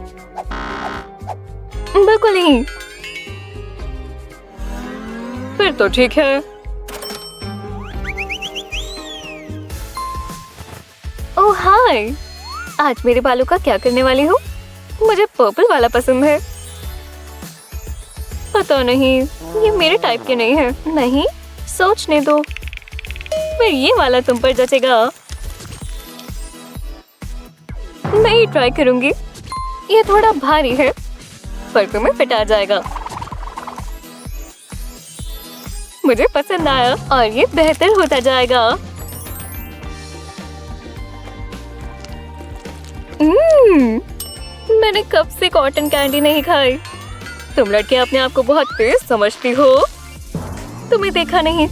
Speaker 2: बिल्कुल नहीं। फिर तो ठीक है। ओह हाय, आज मेरे बालों का क्या करने वाली हूँ? मुझे पर्पल वाला पसंद है। पता नहीं, ये मेरे टाइप के नहीं है। नहीं, सोचने दो। फिर ये वाला तुम पर जचेगा। मैं ये ट्राई करूंगी। ये थोड़ा भारी है पर तुम्हें फिट आ जाएगा। मुझे पसंद आया और ये बेहतर होता जाएगा। मैंने कब से कॉटन कैंडी नहीं खाई। तुम लड़के अपने आप को बहुत तेज समझती हो। तुम्हें देखा नहीं,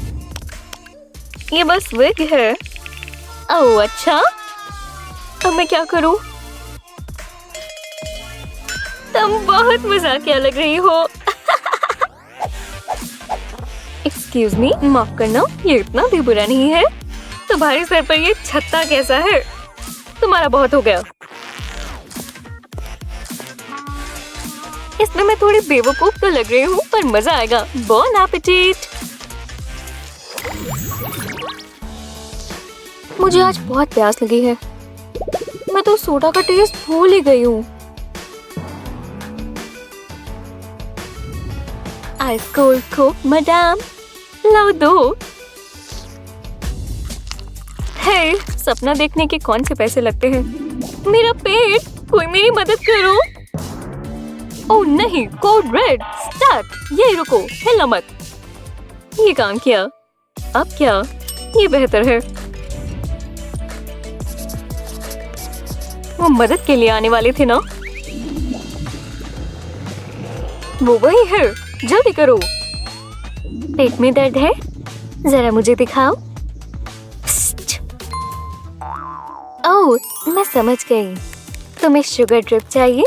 Speaker 2: ये बस विग है। ओह अच्छा, अब मैं क्या करूं? तुम बहुत मजाकिया लग रही हो। एक्सक्यूज मी, माफ करना, ये इतना भी बुरा नहीं है। तुम्हारे सर पर ये छत्ता कैसा है? तुम्हारा बहुत हो गया। इसमें मैं थोड़ी बेवकूफ तो लग रही हूँ पर मजा आएगा। Bone appétit. मुझे आज बहुत प्यास लगी है। मैं तो सोडा का टेस्ट भूल ही गई हूँ। आइस कोल्ड कोक मैडम, लाओ दो। हे, सपना देखने के कौन से पैसे लगते हैं? मेरा पेट, कोई मेरी मदद करो। ओह नहीं, कोड रेड स्टार्ट। ये रुको, हिलना मत। ये काम किया। अब क्या? ये बेहतर है। वो मदद के लिए आने वाले थे ना? वो वही है, जल्दी करो। पेट में दर्द है? जरा मुझे दिखाओ। ओह, मैं समझ गई। तुम्हें शुगर ड्रिप चाहिए?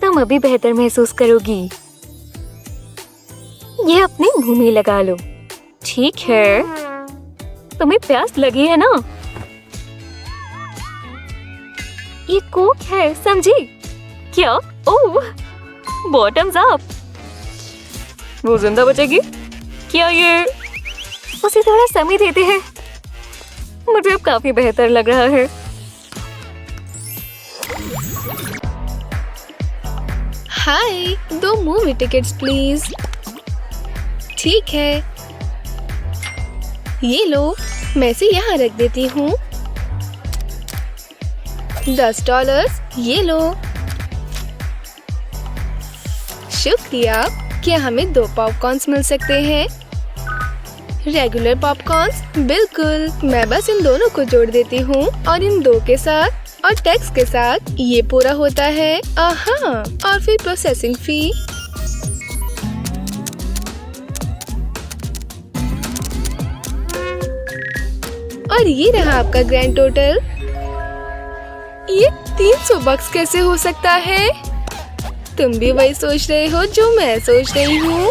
Speaker 2: तुम अभी बेहतर महसूस करोगी। ये अपने मुंह में लगा लो। ठीक है। तुम्हें प्यास लगी है ना? ये कोक है, समझी? क्या? ओह, बॉटम्स अप। वो जिंदा बचेगी? क्या ये? उसे थोड़ा समय देते हैं। मुझे अब काफी बेहतर लग रहा है।
Speaker 6: हाय, 2 मूवी टिकट्स प्लीज। ठीक है, ये लो, मैं इसे यहाँ रख देती हूँ। $10, ये लो। शुक्रिया। क्या हमें 2 पॉपकॉर्न्स मिल सकते हैं? Regular popcorns? बिल्कुल, मैं बस इन दोनों को जोड़ देती हूँ और इन 2 के साथ और टैक्स के साथ ये पूरा होता है। आहा, और फिर प्रोसेसिंग फी। और ये रहा आपका ग्रैंड टोटल। ये $300 कैसे हो सकता है? तुम भी वही सोच रहे हो जो मैं सोच रही हूँ।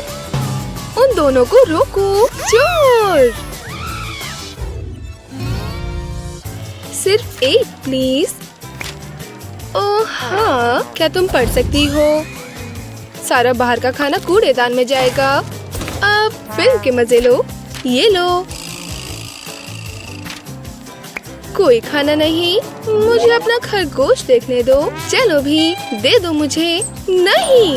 Speaker 6: उन दोनों को रोको। चोर! सिर्फ 1 प्लीज। ओह हाँ, क्या तुम पढ़ सकती हो? सारा बाहर का खाना कूड़ेदान में जाएगा। अब फिल्म के मजे लो। ये लो। कोई खाना नहीं, मुझे अपना खरगोश देखने दो। चलो भी, दे दो मुझे। नहीं।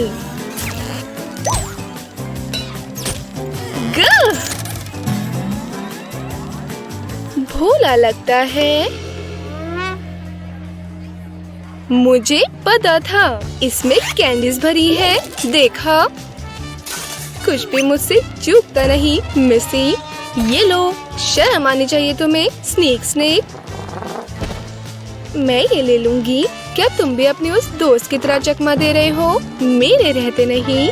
Speaker 6: गह! भोला लगता है। मुझे पता था इसमें कैंडीज भरी है। देखा, कुछ भी मुझसे चूकता नहीं। मिसी, ये लो। शर्म आनी चाहिए तुम्हें, स्नेक स्नेक। मैं ये ले लूंगी। क्या तुम भी अपनी उस दोस्त की तरह चकमा दे रहे हो? मेरे रहते नहीं।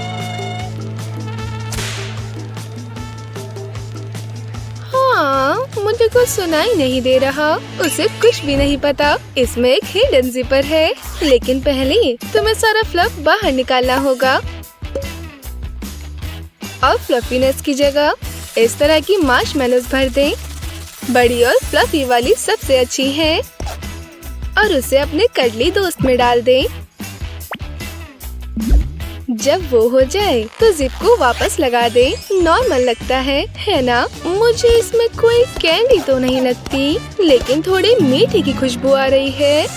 Speaker 6: हाँ, मुझे कुछ सुनाई नहीं दे रहा। उसे कुछ भी नहीं पता। इसमें एक हिडन जिपर है, लेकिन पहले तुम्हें सारा फ्लफ बाहर निकालना होगा। और फ्लफीनेस की जगह इस तरह की मार्शमेलोज भर दें। बड़ी और फ्लफी वाली सबसे अच्छी है। और उसे अपने कड़ली दोस्त में डाल दें। जब वो हो जाए तो जिप को वापस लगा दें। नॉर्मल लगता है ना? मुझे इसमें कोई कैंडी तो नहीं लगती, लेकिन थोड़ी मीठी की खुशबू आ रही है।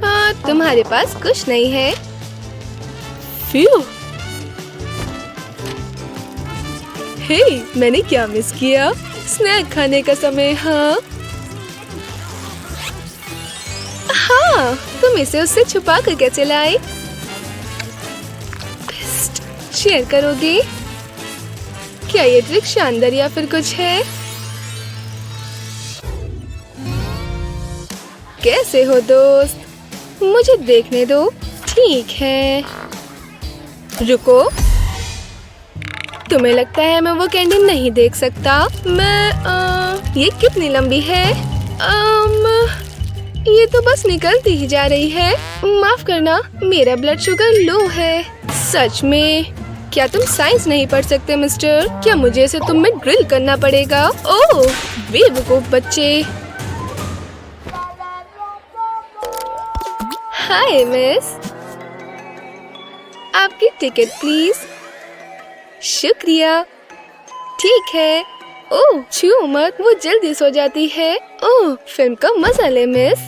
Speaker 6: हाँ, तुम्हारे पास कुछ नहीं है। फ्यू। हे, मैंने क्या मिस किया? स्नैक खाने का समय। हाँ, तुम इसे उससे छुपा कर कैसे लाए? शेयर करोगे? क्या ये ट्रिक शानदार या फिर कुछ है? कैसे हो दोस्त? मुझे देखने दो। ठीक है, रुको। तुम्हें लगता है मैं वो कैंडी नहीं देख सकता? ये कितनी लंबी है? ये तो बस निकलती ही जा रही है। माफ करना, मेरा ब्लड शुगर लो है। सच में? क्या तुम साइंस नहीं पढ़ सकते मिस्टर? क्या मुझे इसे तुम में ड्रिल करना पड़ेगा? ओह, बेवकूफ बच्चे। हाय मिस, आपकी टिकट प्लीज। शुक्रिया। ठीक है। ओह, छू मत, वो जल्दी सो जाती है। ओह, फिल्म का मजा ले मिस।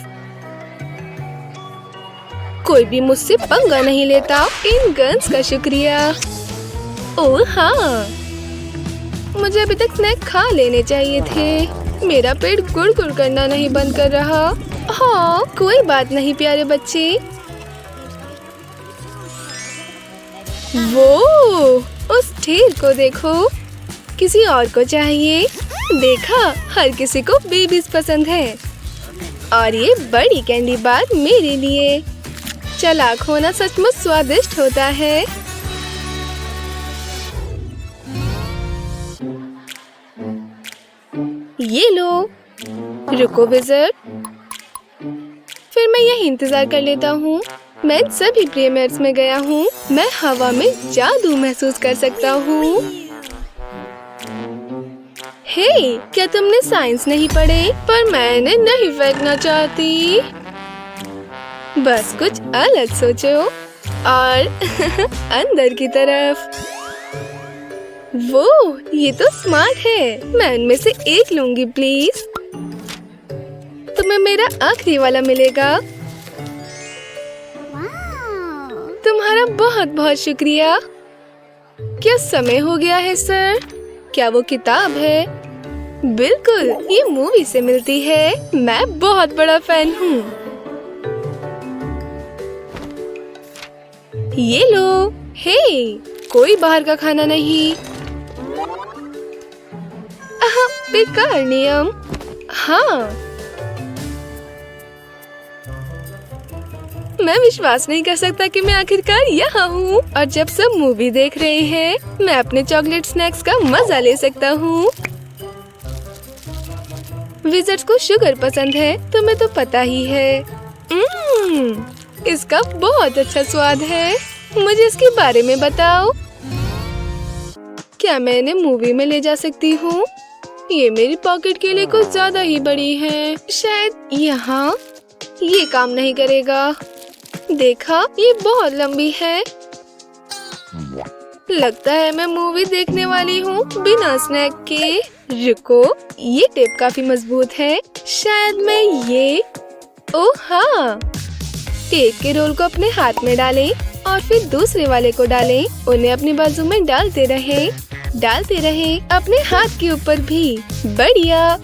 Speaker 6: कोई भी मुझसे पंगा नहीं लेता। इन गन्स का शुक्रिया। ओह हाँ, मुझे अभी तक स्नैक खा लेने चाहिए थे। मेरा पेट गुड़गुड़ करना नहीं बंद कर रहा। हाँ, कोई बात नहीं प्यारे बच्चे। वो उस ढेर को देखो, किसी और को चाहिए। देखा, हर किसी को बेबीज पसंद है। और ये बड़ी कैंडी बार मेरे लिए। चालाक होना सचमुच स्वादिष्ट होता है। ये लो। रुको विज़र्ड, फिर मैं यही इंतजार कर लेता हूँ। मैं सभी प्रीमियर्स में गया हूँ। मैं हवा में जादू महसूस कर सकता हूँ। हे, क्या तुमने साइंस नहीं पढ़े? पर मैंने नहीं फेंकना चाहती। बस कुछ अलग सोचो। और अंदर की तरफ। वो, ये तो स्मार्ट है। मैं इनमें से एक लूंगी प्लीज। तुम्हें मेरा आखिरी वाला मिलेगा। तुम्हारा बहुत बहुत शुक्रिया। क्या समय हो गया है सर? क्या वो किताब है? बिल्कुल, ये मूवी से मिलती है। मैं बहुत बड़ा फैन हूँ। ये लो। हे, कोई बाहर का खाना नहीं। बेकार नियम। हाँ, मैं विश्वास नहीं कर सकता कि मैं आखिरकार यहाँ हूँ। और जब सब मूवी देख रहे हैं, मैं अपने चॉकलेट स्नैक्स का मजा ले सकता हूँ। विज़र्ड्स को शुगर पसंद है, तुम्हें तो पता ही है। इसका बहुत अच्छा स्वाद है। मुझे इसके बारे में बताओ। क्या मैं इन्हें मूवी में ले जा सकती हूँ? ये मेरी पॉकेट के लिए कुछ ज्यादा ही बड़ी है। शायद यहाँ। ये काम नहीं करेगा। देखा, ये बहुत लंबी है। लगता है मैं मूवी देखने वाली हूँ बिना स्नैक के। रुको, ये टेप काफी मजबूत है। शायद मैं ये। ओह हाँ, टेप के रोल को अपने हाथ में डालें और फिर दूसरे वाले को डालें। उन्हें अपनी बाजू में डालते रहें, अपने हाथ के ऊपर भी। बढ़िया।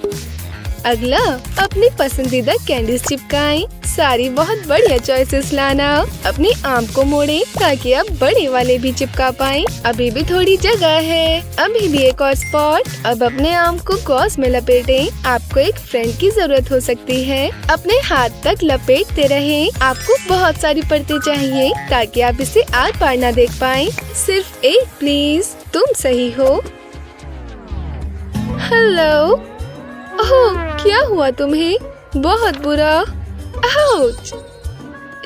Speaker 6: अगला, अपनी पसंदीदा कैंडीज चिपकाएं। सारी बहुत बढ़िया चॉइसेस लाना। अपनी आर्म को मोड़ें ताकि आप बड़े वाले भी चिपका पाएं। अभी भी थोड़ी जगह है। अभी भी एक और स्पॉट। अब अपने आर्म को गॉस में लपेटें। आपको एक फ्रेंड की जरूरत हो सकती है। अपने हाथ तक लपेटते रहें। आपको बहुत सारी परतें चाहिए ताकि आप इसे आर पार न देख पाएं। सिर्फ एक प्लीज। तुम सही हो। हेलो। ओह, क्या हुआ तुम्हें? बहुत बुरा। आउच।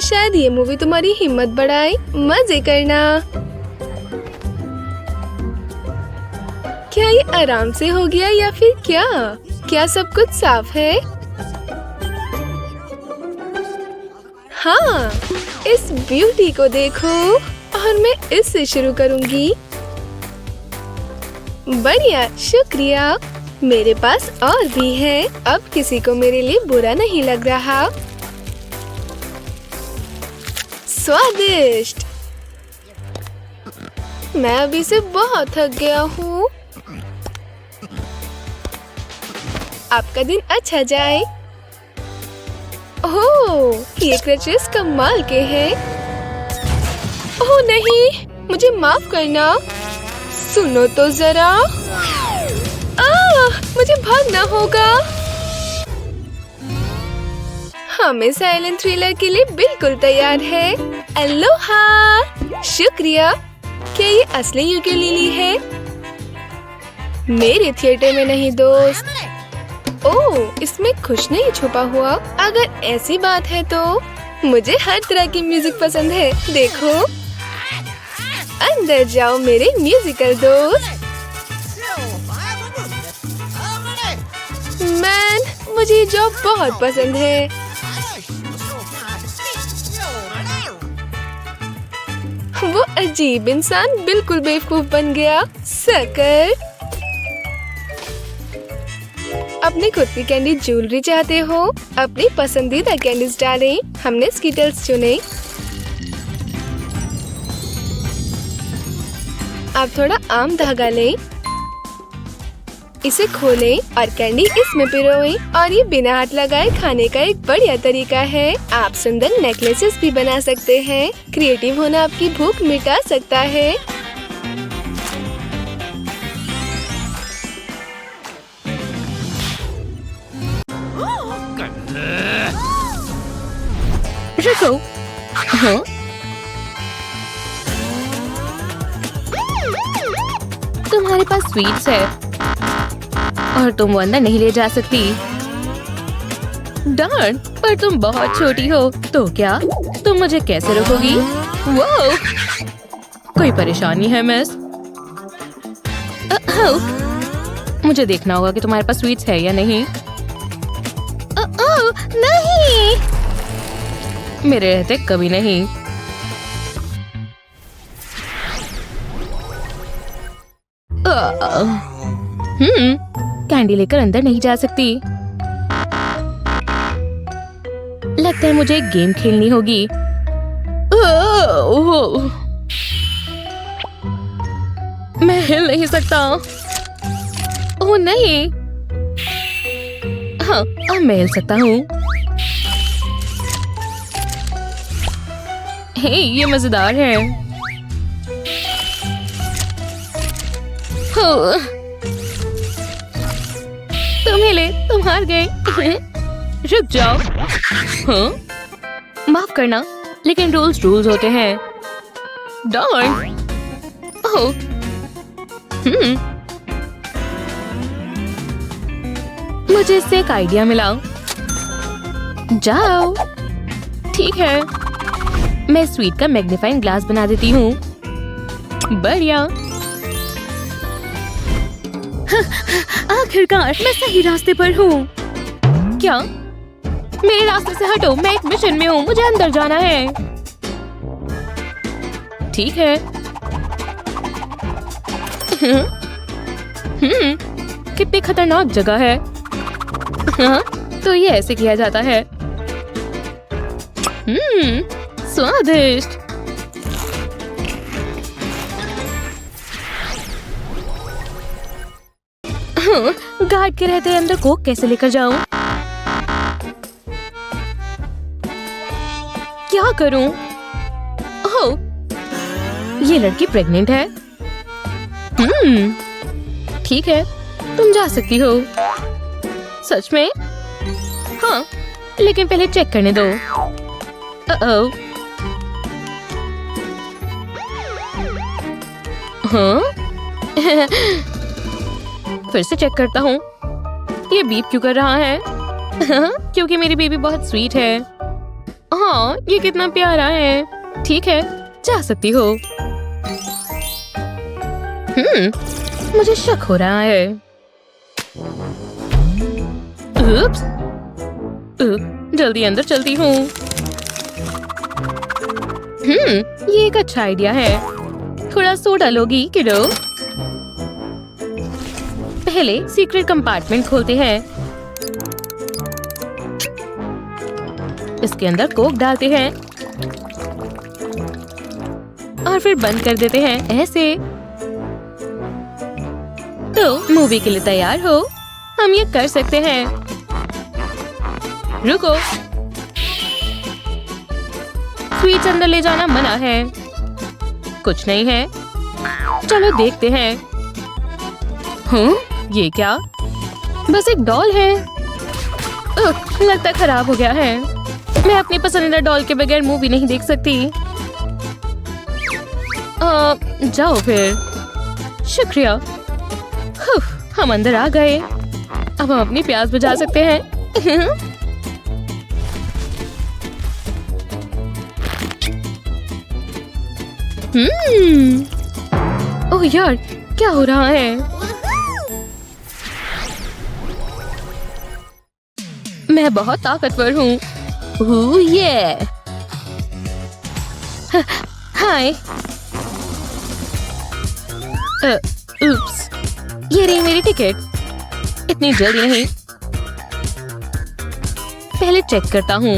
Speaker 6: शायद ये मूवी तुम्हारी हिम्मत बढ़ाए। मजे करना। क्या ये आराम से हो गया या फिर क्या सब कुछ साफ है? हाँ, इस ब्यूटी को देखो। और मैं इससे शुरू करूंगी। बढ़िया, शुक्रिया। मेरे पास और भी है। अब किसी को मेरे लिए बुरा नहीं लग रहा। स्वादिष्ट। मैं अभी से बहुत थक गया हूँ। आपका दिन अच्छा जाए। ओह, ये क्रचेस कमाल के हैं। ओह नहीं, मुझे माफ करना। सुनो तो जरा। मुझे भागना होगा। हमें साइलेंट थ्रिलर के लिए बिल्कुल तैयार है। अलोहा। शुक्रिया। क्या ये असली यूकेलेली है? मेरे थिएटर में नहीं दोस्त। ओह, इसमें कुछ नहीं छुपा हुआ। अगर ऐसी बात है तो मुझे हर तरह की म्यूजिक पसंद है। देखो, अंदर जाओ मेरे म्यूजिकल दोस्त। मैन, मुझे ये जॉब बहुत पसंद है। वो अजीब इंसान बिल्कुल बेवकूफ बन गया। सकर। अपनी खुद की कैंडी ज्वेलरी चाहते हो? अपनी पसंदीदा कैंडीज डालें। हमने स्कीटल्स चुने। आप थोड़ा आम धागा लें। इसे खोलें और कैंडी इसमें पिरोएं और ये बिना हाथ लगाए खाने का एक बढ़िया तरीका है। आप सुंदर नेकलेसेस भी बना सकते हैं। क्रिएटिव होना आपकी भूख मिटा सकता है।
Speaker 5: रुको। हाँ? तुम्हारे पास स्वीट्स है और तुम वो अंदर नहीं ले जा सकती। डार्न, पर तुम बहुत छोटी हो, तो क्या तुम मुझे कैसे रोकोगी? वो कोई परेशानी है मिस? मुझे देखना होगा कि तुम्हारे पास स्वीट्स है या नहीं। नहीं, मेरे रहते कभी नहीं। कैंडी लेकर अंदर नहीं जा सकती। लगता है मुझे एक गेम खेलनी होगी। मैं हिल नहीं सकता। ओह नहीं। हाँ, अब मैं हिल सकता हूँ। हे, ये मजेदार है। तुम हिले, तुम हार गए। रुक जाओ। हाँ? माफ करना, लेकिन रूल्स होते हैं। डॉन। ओह। मुझे इससे एक आइडिया मिला। जाओ। ठीक है, मैं स्वीट का मैग्नीफाइंग ग्लास बना देती हूँ। बढ़िया। आखिरकार मैं सही रास्ते पर हूँ। क्या? मेरे रास्ते से हटो, मैं एक मिशन में हूँ, मुझे अंदर जाना है। ठीक है। कितनी खतरनाक जगह है। हाँ, तो ये ऐसे किया जाता है। स्वादिष्ट। गार्ड के रहते अंदर कोक कैसे लेकर जाऊं? क्या करूं? ओह, ये लड़की प्रेग्नेंट है। ठीक है, तुम जा सकती हो। सच में? हाँ, लेकिन पहले चेक करने दो। हाँ? फिर से चेक करता हूँ। ये बीप क्यों कर रहा है? क्योंकि मेरी बेबी बहुत स्वीट है। हाँ, ये कितना प्यारा है। ठीक है, जा सकती हो। मुझे शक हो रहा है। उप्स। जल्दी अंदर चलती हूँ। ये एक अच्छा आइडिया है। थोड़ा सोडा लोगी किडो? पहले सीक्रेट कंपार्टमेंट खोलते हैं। इसके अंदर कोक डालते हैं और फिर बंद कर देते हैं ऐसे। तो मूवी के लिए तैयार हो? हम ये कर सकते हैं। रुको, स्वीट्स अंदर ले जाना मना है। कुछ नहीं है, चलो देखते हैं। ये क्या? बस एक डॉल है। लगता है खराब हो गया है। मैं अपनी पसंदीदा डॉल के बगैर मूवी नहीं देख सकती। जाओ फिर। शुक्रिया। हम अंदर आ गए। अब हम अपनी प्यास बुझा सकते हैं। ओह यार, क्या हो रहा है? मैं बहुत ताकतवर हूँ। ये हाय। उप्स, ये रही मेरी टिकट। इतनी जल्दी नहीं, पहले चेक करता हूँ।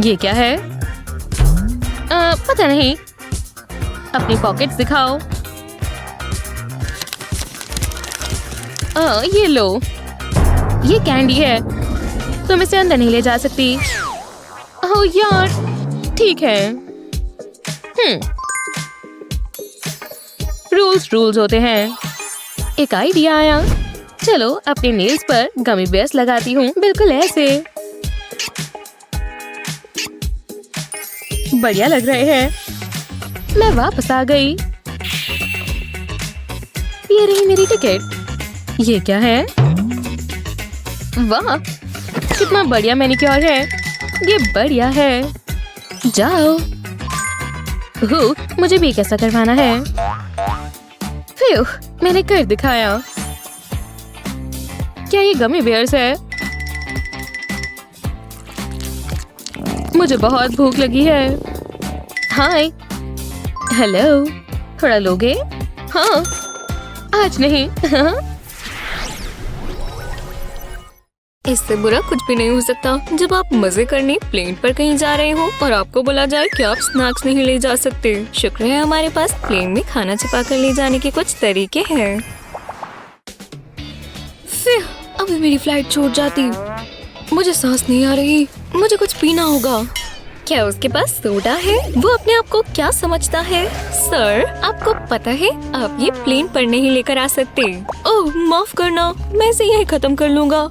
Speaker 5: ये क्या है? पता नहीं। अपनी पॉकेट्स दिखाओ। ये लो, ये कैंडी है, तुम इसे अंदर नहीं ले जा सकती। ओह यार, ठीक है। रूल्स होते हैं। एक आइडिया आया, चलो अपने नेल्स पर गमी बेयर्स लगाती हूँ, बिल्कुल ऐसे। बढ़िया लग रहे हैं। मैं वापस आ गई। ये रही मेरी टिकट। ये क्या है? वाह, कितना बढ़िया मैनिक्योर है। ये बढ़िया है। जाओ। मुझे भी कैसा करवाना है। फिर मैंने कर दिखाया। क्या ये गमी बेयर्स है? मुझे बहुत भूख लगी है। हाय, हेलो, थोड़ा लोगे? हाँ, आज नहीं।
Speaker 4: इससे बुरा कुछ भी नहीं हो सकता जब आप मजे करने प्लेन पर कहीं जा रहे हो और आपको बोला जाए कि आप स्नैक्स नहीं ले जा सकते। शुक्र है हमारे पास प्लेन में खाना छिपा कर ले जाने के कुछ तरीके हैं। फिर अभी मेरी फ्लाइट छूट जाती। मुझे सांस नहीं आ रही, मुझे कुछ पीना होगा। क्या उसके पास सोडा है? वो अपने आप को क्या समझता है? सर, आपको पता है आप ये प्लेन पर नहीं लेकर आ सकते। ओह माफ करना, मैं इसे यही खत्म कर लूँगा।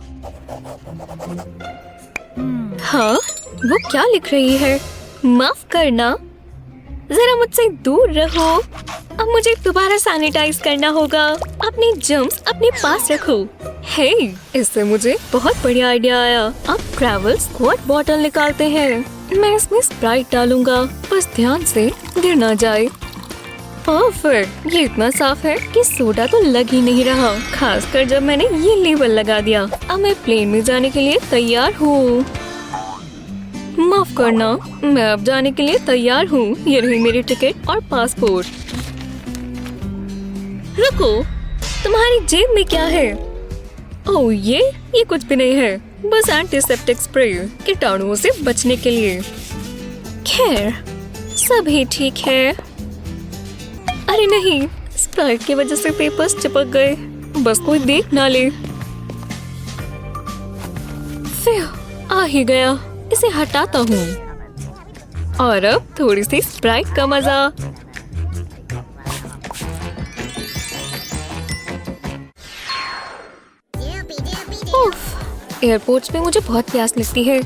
Speaker 4: हाँ, वो क्या लिख रही है? माफ करना, जरा मुझसे दूर रहो। अब मुझे दोबारा सैनिटाइज करना होगा। अपने जर्म्स अपने पास रखो। हे, इससे मुझे बहुत बढ़िया आइडिया आया। अब ट्रैवल स्क्वाड बॉटल निकालते हैं। मैं इसमें स्प्राइट डालूंगा, बस ध्यान से गिर ना जाए। परफेक्ट, ये इतना साफ है कि सोडा तो लग ही नहीं रहा, खासकर जब मैंने ये लेबल लगा दिया। अब मैं प्लेन में जाने के लिए तैयार हूँ। माफ करना, मैं अब जाने के लिए तैयार हूँ। ये रही मेरी टिकट और पासपोर्ट। रुको, तुम्हारी जेब में क्या है? ओह ये कुछ भी नहीं है, बस एंटीसेप्टिक स्प्रे, कीटाणुओं से बचने के लिए। खैर, सभी ठीक है। अरे नहीं, स्प्राइट की वजह से पेपर्स चिपक गए। बस कोई देख ना ले। फिर आ ही गया, इसे हटाता हूँ। और अब थोड़ी सी स्प्राइट का मजा। एयरपोर्ट्स पे मुझे बहुत प्यास लगती है।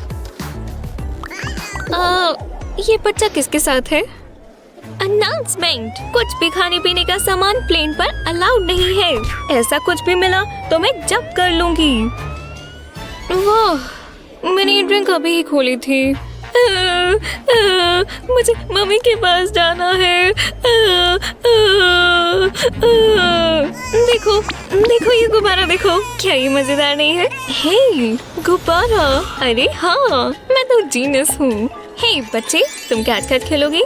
Speaker 4: ये बच्चा किसके साथ है? अनाउंसमेंट, कुछ भी खाने पीने का सामान प्लेन पर अलाउड नहीं है। ऐसा कुछ भी मिला तो मैं जब्त कर लूंगी। वाह, मैंने ये ड्रिंक अभी ही खोली थी। मुझे मम्मी के पास जाना है। देखो देखो, ये गुब्बारा देखो, क्या ये मजेदार नहीं है? हे, गुब्बारा, अरे हाँ, मैं तो जीनियस हूँ। हे बच्चे, तुम कैच कैच खेलोगे?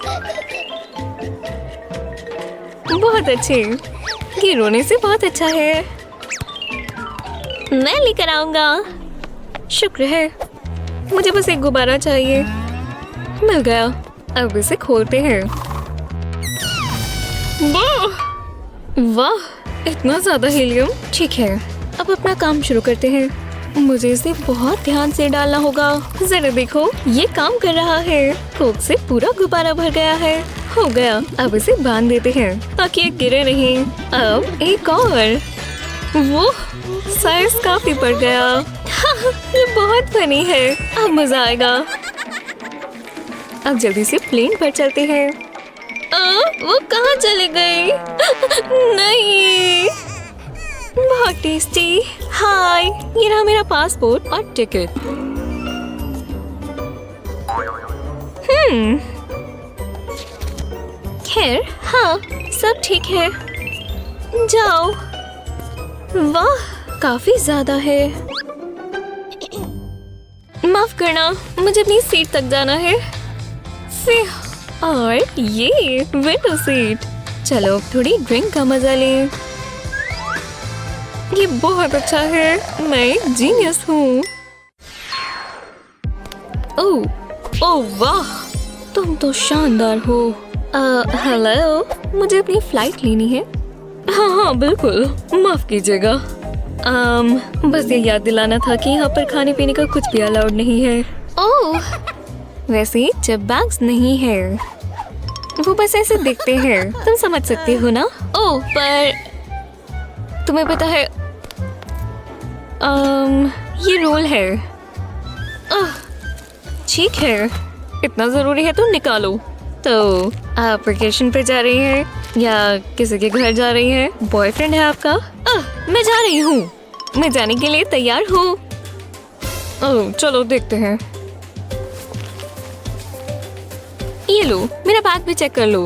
Speaker 4: बहुत अच्छे, ये रोने से बहुत अच्छा है। मैं लेकर आऊंगा। शुक्र है, मुझे बस एक गुब्बारा चाहिए। मिल गया, अब इसे खोलते हैं। वाह, इतना ज्यादा हीलियम। ठीक है, अब अपना काम शुरू करते हैं। मुझे इसे बहुत ध्यान से डालना होगा। जरा देखो, ये काम कर रहा है। कोक से पूरा गुब्बारा भर गया है। हो गया, अब इसे बांध देते हैं ताकि ये गिरे नहीं। अब एक और। वो साइज काफी बढ़ गया। ये बहुत फनी है, अब मजा आएगा। अब जल्दी से प्लेन पर चलते हैं। वो कहाँ चले गए? नहीं, बहुत टेस्टी। हाय, ये रहा मेरा पासपोर्ट और टिकट। खैर, हाँ, सब ठीक है। जाओ। वाह, काफी ज्यादा है। माफ करना, मुझे अपनी सीट तक जाना है। फिर और ये विंडो सीट। चलो थोड़ी ड्रिंक का मजा लें। ये बहुत अच्छा है, मैं एक जीनियस हूँ। ओह वाह, तुम तो शानदार हो। हेलो, मुझे अपनी फ्लाइट लेनी है। हाँ हाँ बिल्कुल, माफ कीजिएगा। बस ये याद दिलाना था कि यहाँ पर खाने पीने का कुछ भी अलाउड नहीं है। ओह, वैसे चिप बैग्स नहीं है, वो बस ऐसे दिखते हैं, तुम समझ सकती हो ना। ओह, पर तुम्हें पता है ये रोल है। ठीक है, इतना जरूरी है तो निकालो। तो आप वेकेशन पे जा रही हैं या किसी के घर जा रही हैं? बॉयफ्रेंड है आपका? मैं जा रही हूँ, मैं जाने के लिए तैयार हूँ। ओह, चलो देखते हैं। ये लो, मेरा बैग भी चेक कर लो।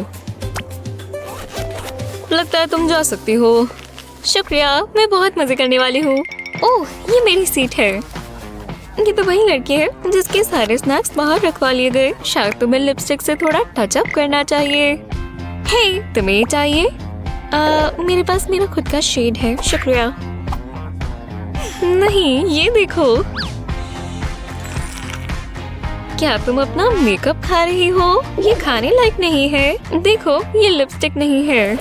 Speaker 4: लगता है तुम जा सकती हो। शुक्रिया, मैं बहुत मजे करने वाली हूँ। ओह, ये मेरी सीट है। ये तो वही लड़की है जिसके सारे स्नैक्स बाहर रखवा लिए गए। शायद तुम्हें लिपस्टिक से थोड़ा टच अप करना चाहिए। हे, तुम्हें ये चाहिए? मेरे पास मेरा खुद का शेड है, शुक्रिया। नहीं, ये देखो। क्या तुम अपना मेकअप खा रही हो? ये खाने लायक नहीं है। देखो, ये लिपस्टिक नहीं है।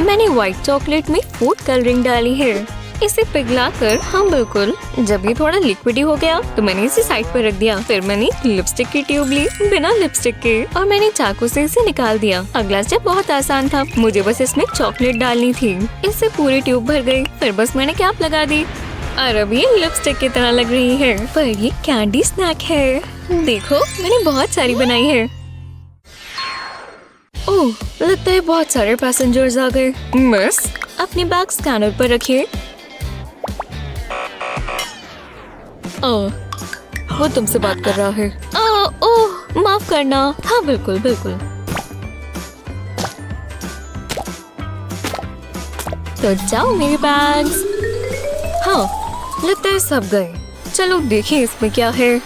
Speaker 4: मैंने व्हाइट चॉकलेट में फूड कलरिंग डाली है। इसे पिघलाकर हम बिल्कुल, जब ये थोड़ा लिक्विडी हो गया तो मैंने इसे साइड पर रख दिया। फिर मैंने लिपस्टिक की ट्यूब ली बिना लिपस्टिक के और मैंने चाकू से इसे निकाल दिया। अगला स्टेप बहुत आसान था, मुझे बस इसमें चॉकलेट डालनी थी। इससे पूरी ट्यूब भर गई। फिर बस मैंने कैप लगा दी और अब ये लिपस्टिक की तरह लग रही है, पर ये कैंडी स्नैक है। देखो, मैंने बहुत सारी बनाई है। ओह, लगता है बहुत सारे पैसेंजर्स आ गए। मिस, अपनी बैग स्कैनर पर रखिए। वो तुमसे बात कर रहा है। ओह, माफ करना। हाँ बिल्कुल बिल्कुल। तो जाओ मेरे बैग्स। हाँ, लगता है सब गए। चलो देखिए इसमें क्या है।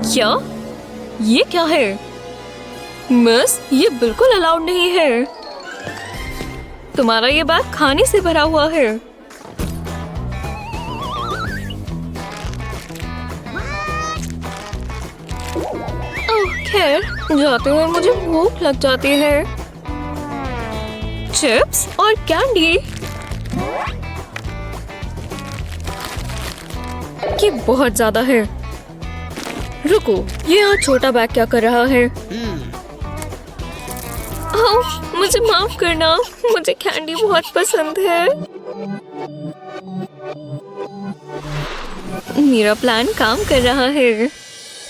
Speaker 4: क्या? ये क्या है? मिस, ये बिल्कुल अलाउड नहीं है। तुम्हारा ये बैग खाने से भरा हुआ है। खैर, जाते हुए मुझे भूख लग जाती है। चिप्स और कैंडी, ये बहुत ज्यादा है। रुको, ये यहाँ छोटा बैग क्या कर रहा है? ओह, मुझे माफ करना, मुझे कैंडी बहुत पसंद है। मेरा प्लान काम कर रहा है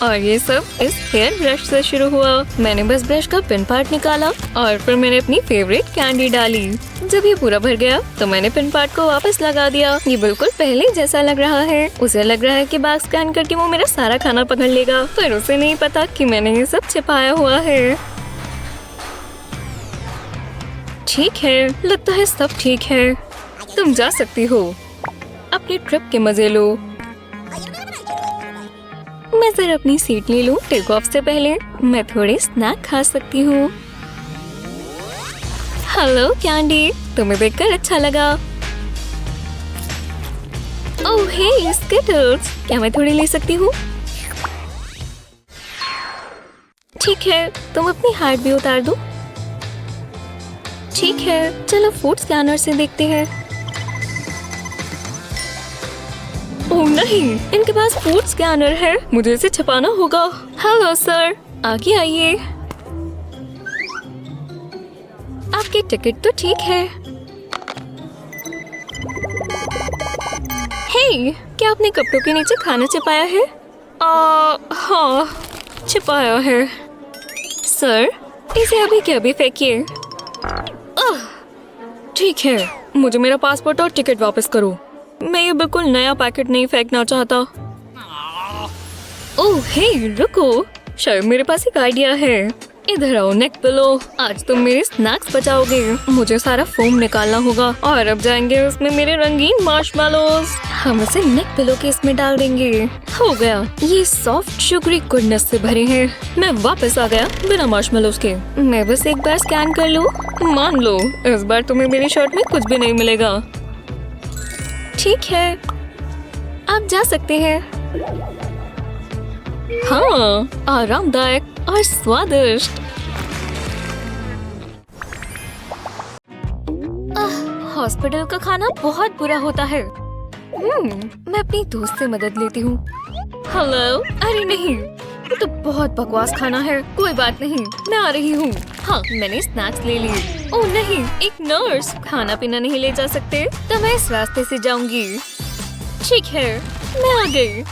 Speaker 4: और ये सब इस हेयर ब्रश से शुरू हुआ। मैंने बस ब्रश का पिन पार्ट निकाला और फिर मैंने अपनी फेवरेट कैंडी डाली। जब ये पूरा भर गया तो मैंने पिन पार्ट को वापस लगा दिया। ये बिल्कुल पहले जैसा लग रहा है। उसे लग रहा है कि बैग स्कैन करके वो मेरा सारा खाना पकड़ लेगा, पर उसे नहीं पता कि मैंने ये सब छिपाया हुआ है। ठीक है, लगता है सब ठीक है। तुम जा सकती हो, अपनी ट्रिप के मजे लो। मैं जरा अपनी सीट ले लूं। टेक ऑफ से पहले मैं थोड़े स्नैक खा सकती हूँ। हेलो कैंडी, तुम्हें देखकर अच्छा लगा। ओह हे स्किटल्स, क्या मैं थोड़ी ले सकती हूँ? ठीक है, तुम अपनी हार्ट भी उतार दो। ठीक है, चलो फूड स्कैनर से देखते हैं। ओह नहीं, इनके पास फूड स्कैनर है, मुझे इसे छुपाना होगा। हेलो सर, आगे आइए। आपकी टिकट तो ठीक है। हे, क्या आपने कपड़ों के नीचे खाना छिपाया है? हाँ, छिपाया है। सर, इसे अभी के अभी फेंकिए। ठीक है, मुझे मेरा पासपोर्ट और टिकट वापस करो। मैं ये बिल्कुल नया पैकेट नहीं फेंकना चाहता। ओह हे, रुको, शायद मेरे पास एक आइडिया है। इधर आओ नेक पिलो, आज तुम मेरे स्नैक्स बचाओगे। मुझे सारा फोम निकालना होगा और अब जाएंगे उसमें मेरे रंगीन मार्शमेलोस। हम इसे नेक पिलो के इसमें डाल देंगे। हो गया, ये सॉफ्ट शुगरी गुडनेस से भरे हैं। मैं वापस आ गया बिना मार्शमेलोस के। मैं बस एक बार स्कैन कर लूं। मान लो इस बार तुम्हें मेरी शर्ट में कुछ भी नहीं मिलेगा। ठीक है, आप जा सकते हैं। हाँ, आरामदायक और स्वादिष्ट। हॉस्पिटल का खाना बहुत बुरा होता है। मैं अपनी दोस्त से मदद लेती हूँ। हेलो, अरे नहीं, ये तो बहुत बकवास खाना है। कोई बात नहीं, मैं आ रही हूँ। हाँ, मैंने स्नैक्स ले लिए। ओह नहीं, एक नर्स, खाना पीना नहीं ले जा सकते तो मैं इस रास्ते से जाऊंगी। ठीक है, मैं आ गई।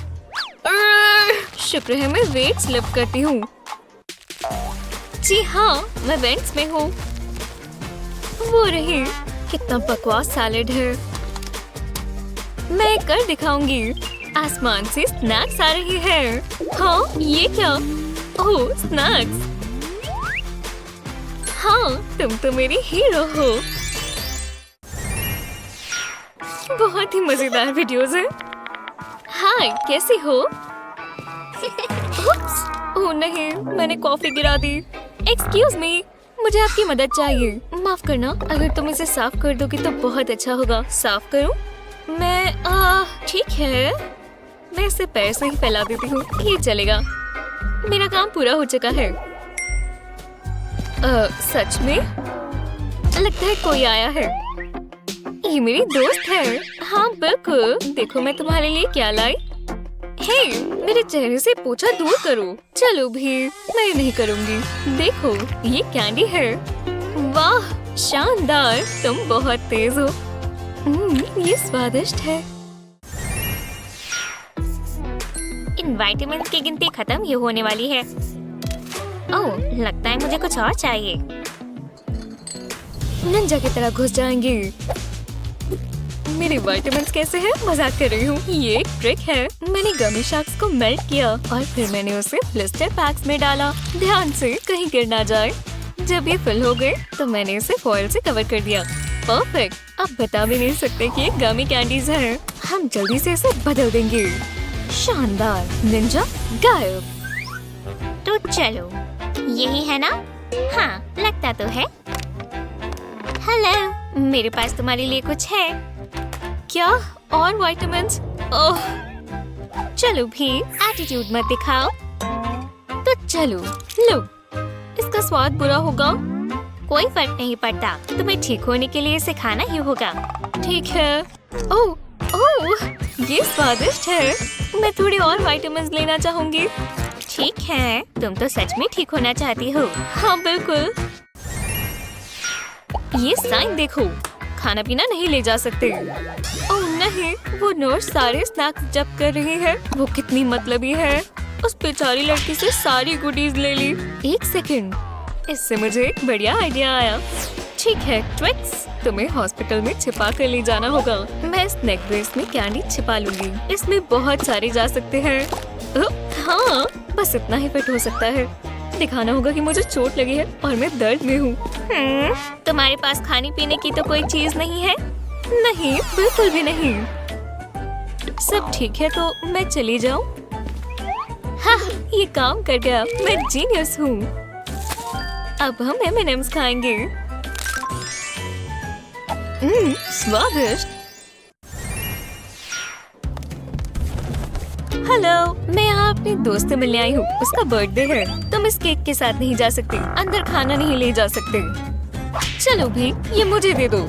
Speaker 4: शुक्र है मैं वेट स्लिप करती हूँ। जी हाँ, मैं वेंट्स में हूँ। वो रही, कितना बकवास सैलेड है। मैं कर दिखाऊंगी। आसमान से स्नैक्स आ रही है। हाँ, ये क्या? ओह, स्नैक्स। हाँ, तुम तो मेरी हीरो हो। बहुत ही मजेदार वीडियोस हैं। हाय, कैसी हो? ओह नहीं, मैंने कॉफी गिरा दी। एक्सक्यूज मी, मुझे आपकी मदद चाहिए। माफ करना, अगर तुम इसे साफ कर दोगी तो बहुत अच्छा होगा। साफ करूं? मैं ठीक है, मैं इसे पैर से ही फैला देती हूँ। ये चलेगा। मेरा काम पूरा हो चुका है। सच में? लगता है कोई आया है। ये मेरी दोस्त है। हाँ बिल्कुल, देखो मैं तुम्हारे लिए क्या लाई। हे, मेरे चेहरे से पोछा दूर करो। चलो भी, मैं नहीं करूँगी। देखो, ये कैंडी है। वाह, शानदार, तुम बहुत तेज हो। ये स्वादिष्ट है।
Speaker 3: इन विटामिन की गिनती खत्म ही होने वाली है। ओह, लगता है मुझे कुछ और चाहिए।
Speaker 4: निंजा की तरह घुस जाएंगे। मेरे विटामिन्स कैसे हैं? मजाक कर रही हूँ। ये एक ट्रिक है। मैंने गमी शार्क्स को मेल्ट किया और फिर मैंने उसे ब्लिस्टर पैक्स में डाला। ध्यान से, कहीं गिर ना जाए। जब ये फिल हो गए तो मैंने इसे फॉइल से कवर कर दिया। परफेक्ट। अब बता भी नहीं सकते कि ये गमी कैंडीज हैं। हम जल्दी से इसे बदल देंगे। शानदार, निंजा गायब।
Speaker 3: तो चलो, यही है ना? हाँ, लगता तो है। हेलो, मेरे पास तुम्हारे लिए कुछ है।
Speaker 4: क्या? और विटामिन्स? ओह,
Speaker 3: चलो भी, एटीट्यूड मत दिखाओ।
Speaker 4: तो चलो, लो। इसका स्वाद बुरा होगा?
Speaker 3: कोई फर्क नहीं पड़ता, तुम्हें ठीक होने के लिए इसे खाना ही होगा।
Speaker 4: ठीक है। ओह, ओह, ये स्वादिष्ट है। मैं थोड़ी और विटामिन्स लेना चाहूंगी।
Speaker 3: ठीक है, तुम तो सच में ठीक होना चाहती हो।
Speaker 4: हाँ बिल्कुल। ये साइन देखो, खाना पीना नहीं ले जा सकते। ओह नहीं, वो नर्स सारे स्नैक्स जब्त कर रही है। वो कितनी मतलबी है। उस बेचारी लड़की से सारी गुडीज ले ली। एक सेकंड, इससे मुझे एक बढ़िया आइडिया आया। ठीक है ट्विक्स, तुम्हें हॉस्पिटल में छिपा कर ले जाना होगा। मैं इस नेक ब्रेस में कैंडी छिपा लूंगी। इसमें बहुत सारे जा सकते हैं। हाँ, बस इतना ही फिट हो सकता है। दिखाना होगा कि मुझे चोट लगी है और मैं दर्द में हूँ।
Speaker 3: तुम्हारे पास खाने पीने की तो कोई चीज नहीं है?
Speaker 4: नहीं, बिल्कुल भी नहीं। सब ठीक है तो मैं चली जाऊँ? हाँ, ये काम कर गया। मैं जीनियस हूँ। अब हम M&M's खाएंगे। स्वादिष्ट। हेलो, मैं यहाँ अपनी दोस्त से मिलने आई हूँ। उसका बर्थडे है। तुम इस केक के साथ नहीं जा सकती। अंदर खाना नहीं ले जा सकते। चलो भी, ये मुझे दे दो।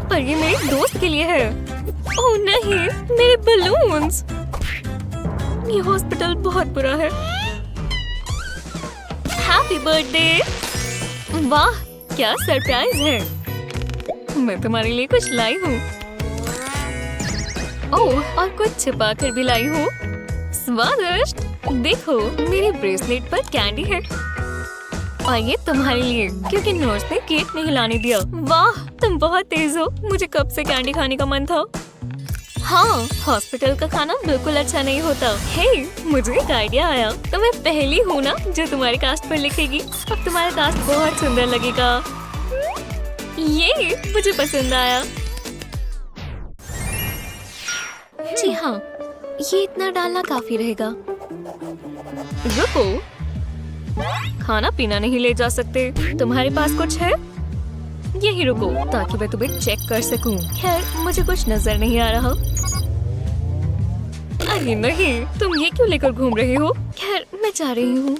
Speaker 4: पर ये मेरी दोस्त के लिए है। ओह नहीं, मेरे बलून्स। ये हॉस्पिटल बहुत बुरा है। Happy birthday. वाह, क्या सरप्राइज है। मैं तुम्हारे लिए कुछ लाई हूँ। ओह, और कुछ छिपा कर भी लाई हूँ। स्वादिष्ट। देखो, मेरे ब्रेसलेट पर कैंडी है और ये तुम्हारे लिए, क्योंकि नर्स ने केक नहीं लाने दिया। वाह, तुम बहुत तेज हो। मुझे कब से कैंडी खाने का मन था। हाँ, हॉस्पिटल का खाना बिल्कुल अच्छा नहीं होता। हे, मुझे एक आइडिया आया। तो मैं पहली हूँ ना जो तुम्हारे कास्ट पर लिखेगी। अब तुम्हारा कास्ट बहुत सुंदर लगेगा। ये मुझे पसंद आया। जी हाँ, ये इतना डालना काफी रहेगा। रुको, खाना पीना नहीं ले जा सकते। तुम्हारे पास कुछ है? यही रुको ताकि मैं तुम्हें चेक कर सकूं। खैर, मुझे कुछ नजर नहीं आ रहा। अरे नहीं, तुम ये क्यों लेकर घूम रहे हो? खैर,
Speaker 2: मैं जा रही हूँ।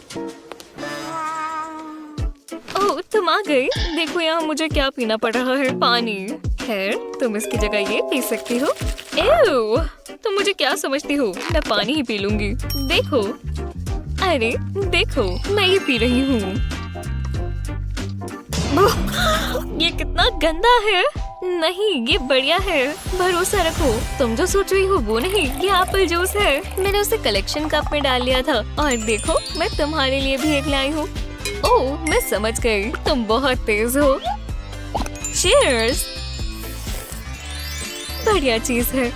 Speaker 2: ओह, तुम आ गई। देखो यहाँ मुझे क्या पीना पड़ रहा है, पानी। खैर, तुम इसकी जगह ये पी सकती हो। एव, तुम मुझे क्या समझती हो? मैं पानी ही पी लूंगी। देखो, अरे देखो, मैं ये पी रही हूँ। ये कितना गंदा है। नहीं, ये बढ़िया है। भरोसा रखो, तुम जो सोच रही हो वो नहीं, ये एप्पल जूस है। मैंने उसे कलेक्शन कप में डाल लिया था और देखो, मैं तुम्हारे लिए भी एक लाई हूँ। ओह, मैं समझ गई, तुम बहुत तेज हो। चीयर्स। बढ़िया चीज है।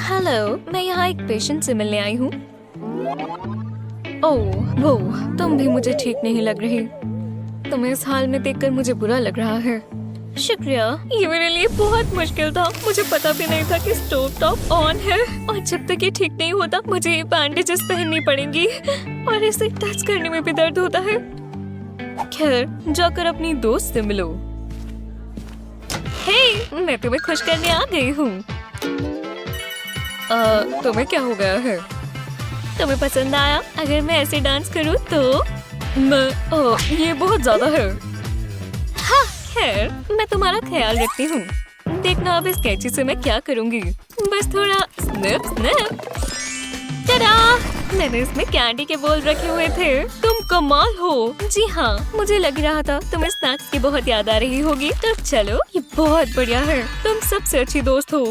Speaker 2: हेलो, मैं यहाँ एक पेशेंट से मिलने आई हूँ। ओह, वो, तुम भी मुझे ठीक नहीं लग रही। तुम्हें इस हाल में देखकर मुझे बुरा लग रहा है। शुक्रिया, ये मेरे लिए बहुत मुश्किल था। मुझे पता भी नहीं था कि स्टोव टॉप ऑन है और जब तक ये ठीक नहीं होता मुझे ये बैंडेजेस पहननी पड़ेंगी और इसे टच करने में भी दर्द होता है। खैर, जाकर अपनी दोस्त से मिलो। हे, मैं तुम्हें खुश करने आ गई हूँ। तुम्हें क्या हो गया है? तुम्हें पसंद आया? अगर मैं ऐसे डांस करूँ तो? ये बहुत ज्यादा है। हाँ, खैर, मैं तुम्हारा ख्याल रखती हूँ। देखना अब इस कैंची से मैं क्या करूँगी। बस थोड़ा स्निप स्निप। टा-डा! मैंने इसमें कैंडी के बॉल रखे हुए थे। तुम कमाल हो। जी हाँ, मुझे लग रहा था तुम्हें स्नैक्स की बहुत याद आ रही होगी। तो चलो, ये बहुत बढ़िया है। तुम सबसे अच्छी दोस्त हो।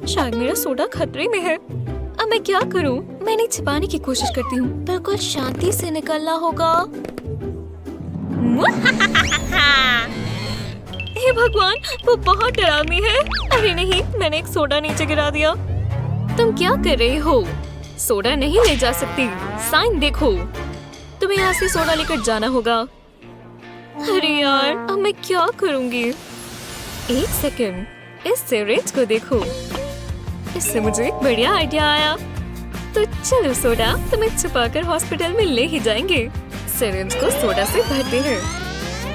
Speaker 2: शायद मेरा सोडा खतरे में है। अब मैं क्या करूं? मैंने छिपाने की कोशिश करती हूँ। बिल्कुल शांति से निकलना होगा। हे भगवान, वो बहुत डरावनी है। अरे नहीं, मैंने एक सोडा नीचे गिरा दिया। तुम क्या कर रही हो? सोडा नहीं ले जा सकती। साइन देखो। तुम्हें यहाँ से सोडा लेकर जाना होगा। अरे यार, अब मैं क्या करूँगी? एक सेकंड, इस सिरिंज को देखो। इससे मुझे एक बढ़िया आइडिया आया। तो चलो सोडा, तुम्हें छुपाकर हॉस्पिटल में ले ही जाएंगे। सिरिंज को सोडा से भरते हैं।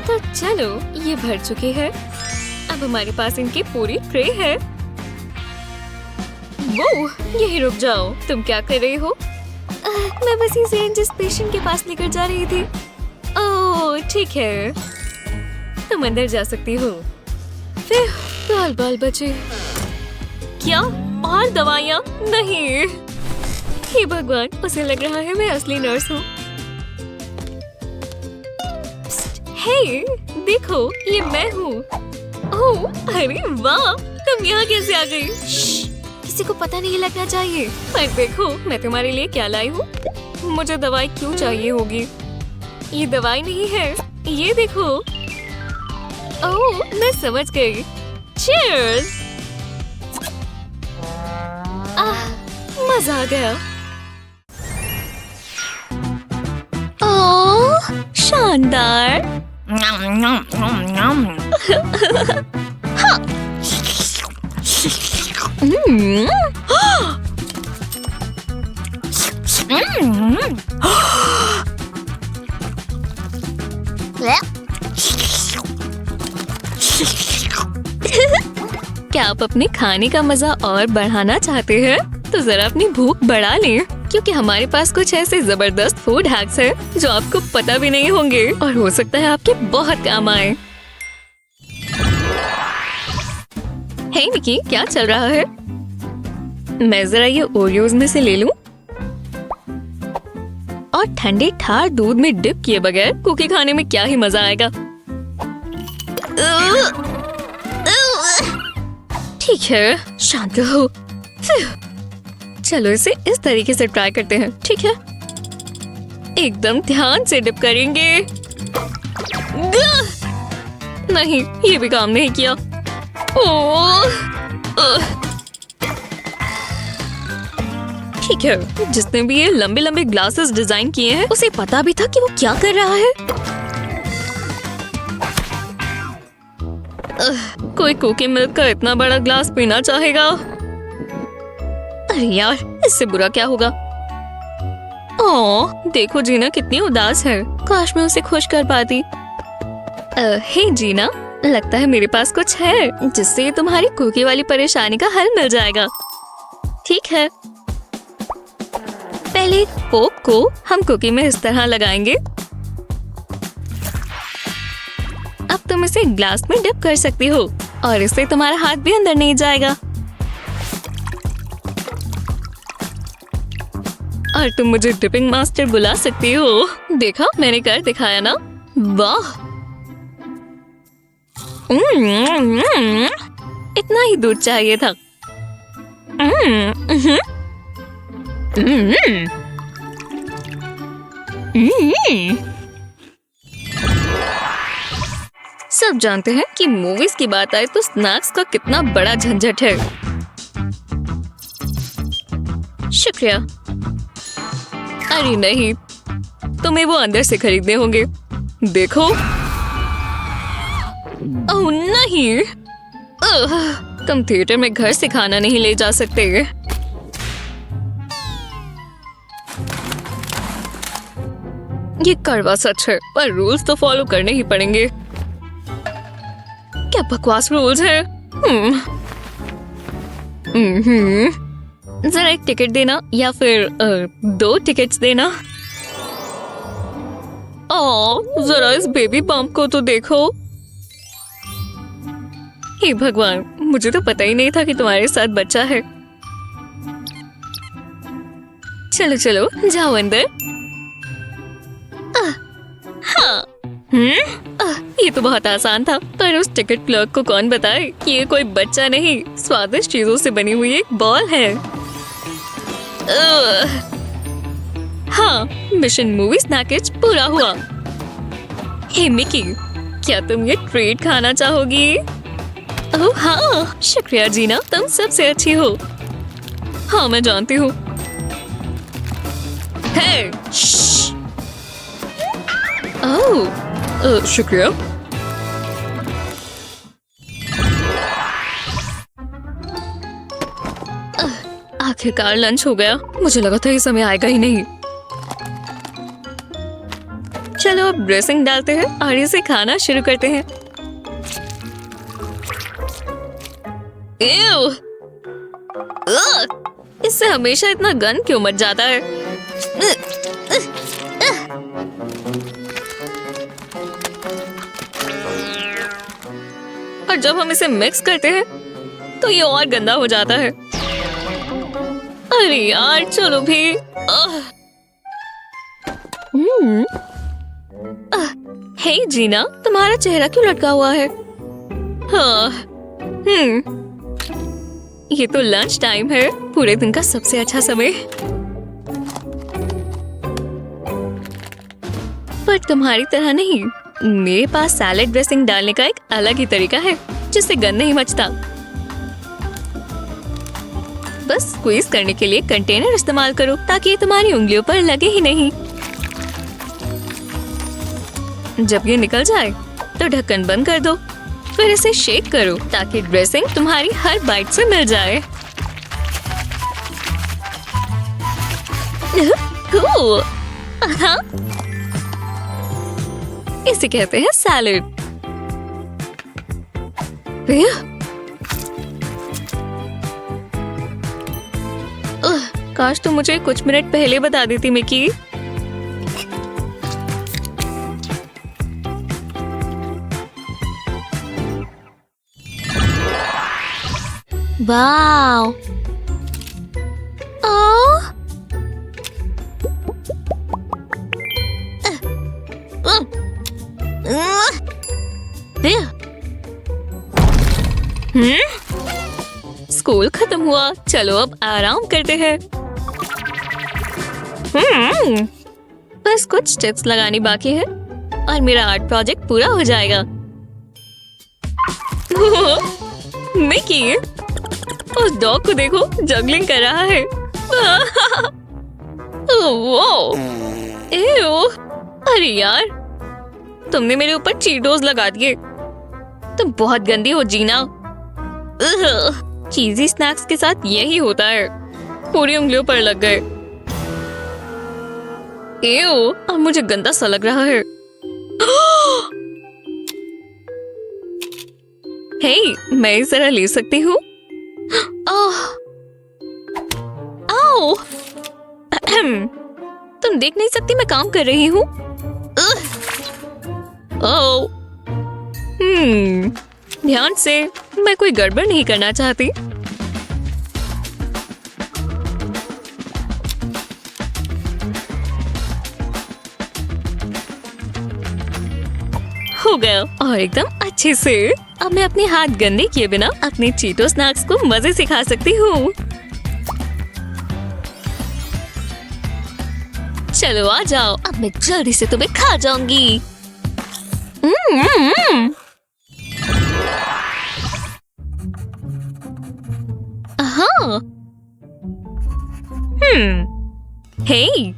Speaker 2: तो चलो, ये भर चुकी है। अब हमारे पास इनकी पूरी ट्रे है। वो, यही रुक जाओ। तुम क्या कर रही हो? मैं बस ये सिरिंज इस पेशेंट के पास लेकर जा रही थी। ओह, ठीक है, तुम अंदर जा सकती हो। फिर बाल बाल बचे। क्या? और दवाइयाँ? नहीं। हे भगवान, उसे लग रहा है मैं असली नर्स हूँ। हे, देखो, ये मैं हूँ। ओह, अरे वाह, तुम यहाँ कैसे आ गई? किसी को पता नहीं लगना चाहिए। पर देखो, मैं तुम्हारे लिए क्या लाई हूँ। मुझे दवाई क्यों चाहिए होगी? ये दवाई नहीं है, ये देखो। ओह, मैं समझ गई। चीयर्स। मजा आ गया। ओह, शानदार। क्या आप अपने खाने का मजा और बढ़ाना चाहते हैं? तो जरा अपनी भूख बढ़ा लें, क्योंकि हमारे पास कुछ ऐसे जबरदस्त फूड हैक्स हैं जो आपको पता भी नहीं होंगे और हो सकता है आपके बहुत काम आए। हे निकी, क्या चल रहा है? मैं जरा ये ओरियोज में से ले लूं और ठंडे ठार दूध में डिप किए बगैर कुकी खाने में क्या ही मजा आएगा। ठीक है, शांत हो। चलो इसे इस तरीके से ट्राई करते हैं, ठीक है? एकदम ध्यान से डिप करेंगे। नहीं, ये भी काम नहीं किया। ठीक है, जिसने भी ये लंबे लंबे ग्लासेस डिजाइन किए हैं उसे पता भी था कि वो क्या कर रहा है। कोई कुकी मिल्क का इतना बड़ा ग्लास पीना चाहेगा? अरे यार, इससे बुरा क्या होगा? ओह, देखो जीना कितनी उदास है। काश मैं उसे खुश कर पाती। हे जीना, लगता है मेरे पास कुछ है जिससे तुम्हारी कुकी वाली परेशानी का हल मिल जाएगा। ठीक है, पहले पोक को हम कुकी में इस तरह लगाएंगे। अब तुम इसे ग्लास में डिप कर सकती हो और इससे तुम्हारा हाथ भी अंदर नहीं जाएगा। और तुम मुझे डिपिंग मास्टर बुला सकती हो। देखा, मैंने कर दिखाया ना। वाह, इतना ही दूध चाहिए था। सब जानते हैं कि मूवीज की बात आए तो स्नैक्स का कितना बड़ा झंझट है। शुक्रिया। अरे नहीं, तुम्हें वो अंदर से खरीदने होंगे। देखो। ओह नहीं, तुम थिएटर में घर से खाना नहीं ले जा सकते। ये कड़वा सच है, पर रूल्स तो फॉलो करने ही पड़ेंगे। क्या बकवास रूल्स है। जरा एक टिकट देना या फिर 2 टिकट्स देना। जरा इस बेबी बम्प को तो देखो। हे भगवान, मुझे तो पता ही नहीं था कि तुम्हारे साथ बच्चा है। चलो चलो, जाओ अंदर। हाँ, ये तो बहुत आसान था, पर उस टिकट क्लर्क को कौन बताए कि ये कोई बच्चा नहीं, स्वादिष्ट चीजों से बनी हुई एक बॉल है। हाँ, मिशन मूवी स्नैकेज पूरा हुआ। हे मिकी, क्या तुम ये ट्रीट खाना चाहोगी? ओह हाँ, शुक्रिया जीना, तुम सबसे अच्छी हो। हाँ, मैं जानती हूँ। हे, ओह, शुक्रिया। आखिरकार लंच हो गया। मुझे लगा था ये समय आएगा ही नहीं। चलो अब ड्रेसिंग डालते हैं और इसे खाना शुरू करते हैं। इससे हमेशा इतना गंद क्यों मच जाता है? और जब हम इसे मिक्स करते हैं तो ये और गंदा हो जाता है। अरे यार, चलो भी। हे जीना, तुम्हारा चेहरा क्यों लटका हुआ है? हाँ, ये तो लंच टाइम है, पूरे दिन का सबसे अच्छा समय। पर तुम्हारी तरह नहीं, मेरे पास सैलेड ड्रेसिंग डालने का एक अलग ही तरीका है जिससे गंद नहीं मचता। बस स्क्वीज करने के लिए कंटेनर इस्तेमाल करो ताकि ये तुम्हारी उंगलियों पर लगे ही नहीं। जब ये निकल जाए तो ढक्कन बंद कर दो, फिर इसे शेक करो ताकि ड्रेसिंग तुम्हारी हर बाइट से मिल जाए। हाँ, इसे कहते हैं सैलेड। काश तुम मुझे कुछ मिनट पहले बता देती मिकी। वाव, स्कूल खत्म हुआ, चलो अब आराम करते हैं। बस कुछ टिप्स लगानी बाकी है और मेरा आर्ट प्रोजेक्ट पूरा हो जाएगा। मिकी, उस डॉग को देखो, जगलिंग कर रहा है। अरे यार, तुमने मेरे ऊपर चीटोस लगा दिए। तुम बहुत गंदी हो जीना। चीजी स्नैक्स के साथ यही होता है, पूरी उंगलियों पर लग गए। अब मुझे गंदा सा लग रहा है।
Speaker 4: हे, मैं इस तरह ले सकती हूँ? आओ! तुम देख नहीं सकती मैं काम कर रही हूँ? ओह! ध्यान से, मैं कोई गड़बड़ नहीं करना चाहती। हो गया, और एकदम अच्छे से। अब मैं अपने हाथ गंदे किए बिना अपने चीटो स्नैक्स को मजे से खा सकती हूँ। चलो आ जाओ, अब मैं जल्दी से तुम्हें खा जाऊंगी। हाँ। हे,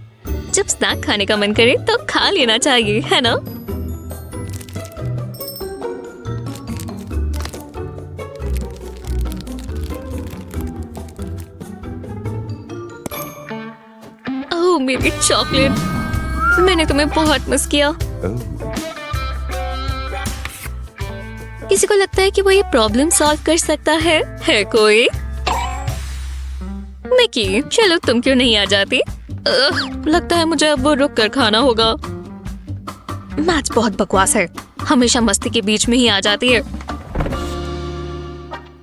Speaker 4: जब स्नैक खाने का मन करे तो खा लेना चाहिए, है ना? ओह मेरी चॉकलेट, मैंने तुम्हें बहुत मिस किया। किसी को लगता है कि वो ये प्रॉब्लम सॉल्व कर सकता है कोई? मिकी, चलो तुम क्यों नहीं आ जाती? लगता है मुझे अब वो रुक कर खाना होगा। मैच बहुत बकवास है, हमेशा मस्ती के बीच में ही आ जाती है।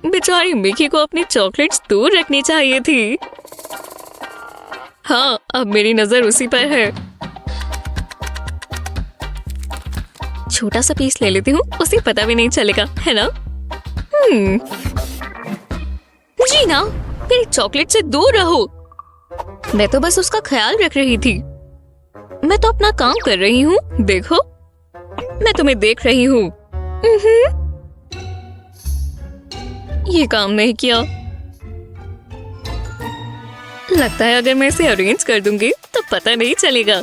Speaker 4: बेचारी मिकी को अपनी चॉकलेट्स दूर रखनी चाहिए थी। हाँ, अब मेरी नजर उसी पर है। छोटा सा पीस ले लेती हूँ, उसे पता भी नहीं चलेगा, है ना? जी ना, मेरी चॉकलेट से दूर रहो। मैं तो बस उसका ख्याल रख रही थी। मैं तो अपना काम कर रही हूँ, देखो। मैं तुम्हें देख रही हूँ। ये काम नहीं किया। लगता है अगर मैं इसे अरेंज कर दूंगी तो पता नहीं चलेगा।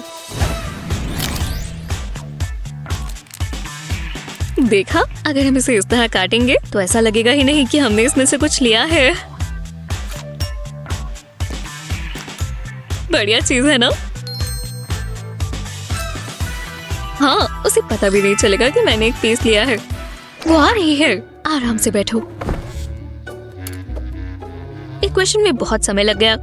Speaker 4: देखा, अगर हम इसे इस तरह काटेंगे तो ऐसा लगेगा ही नहीं कि हमने इसमें से कुछ लिया है। बढ़िया चीज है ना? हाँ, उसे पता भी नहीं चलेगा कि मैंने एक पीस लिया है। वो आ रही है, आराम से बैठो। इक्वेशन में बहुत समय लग गया।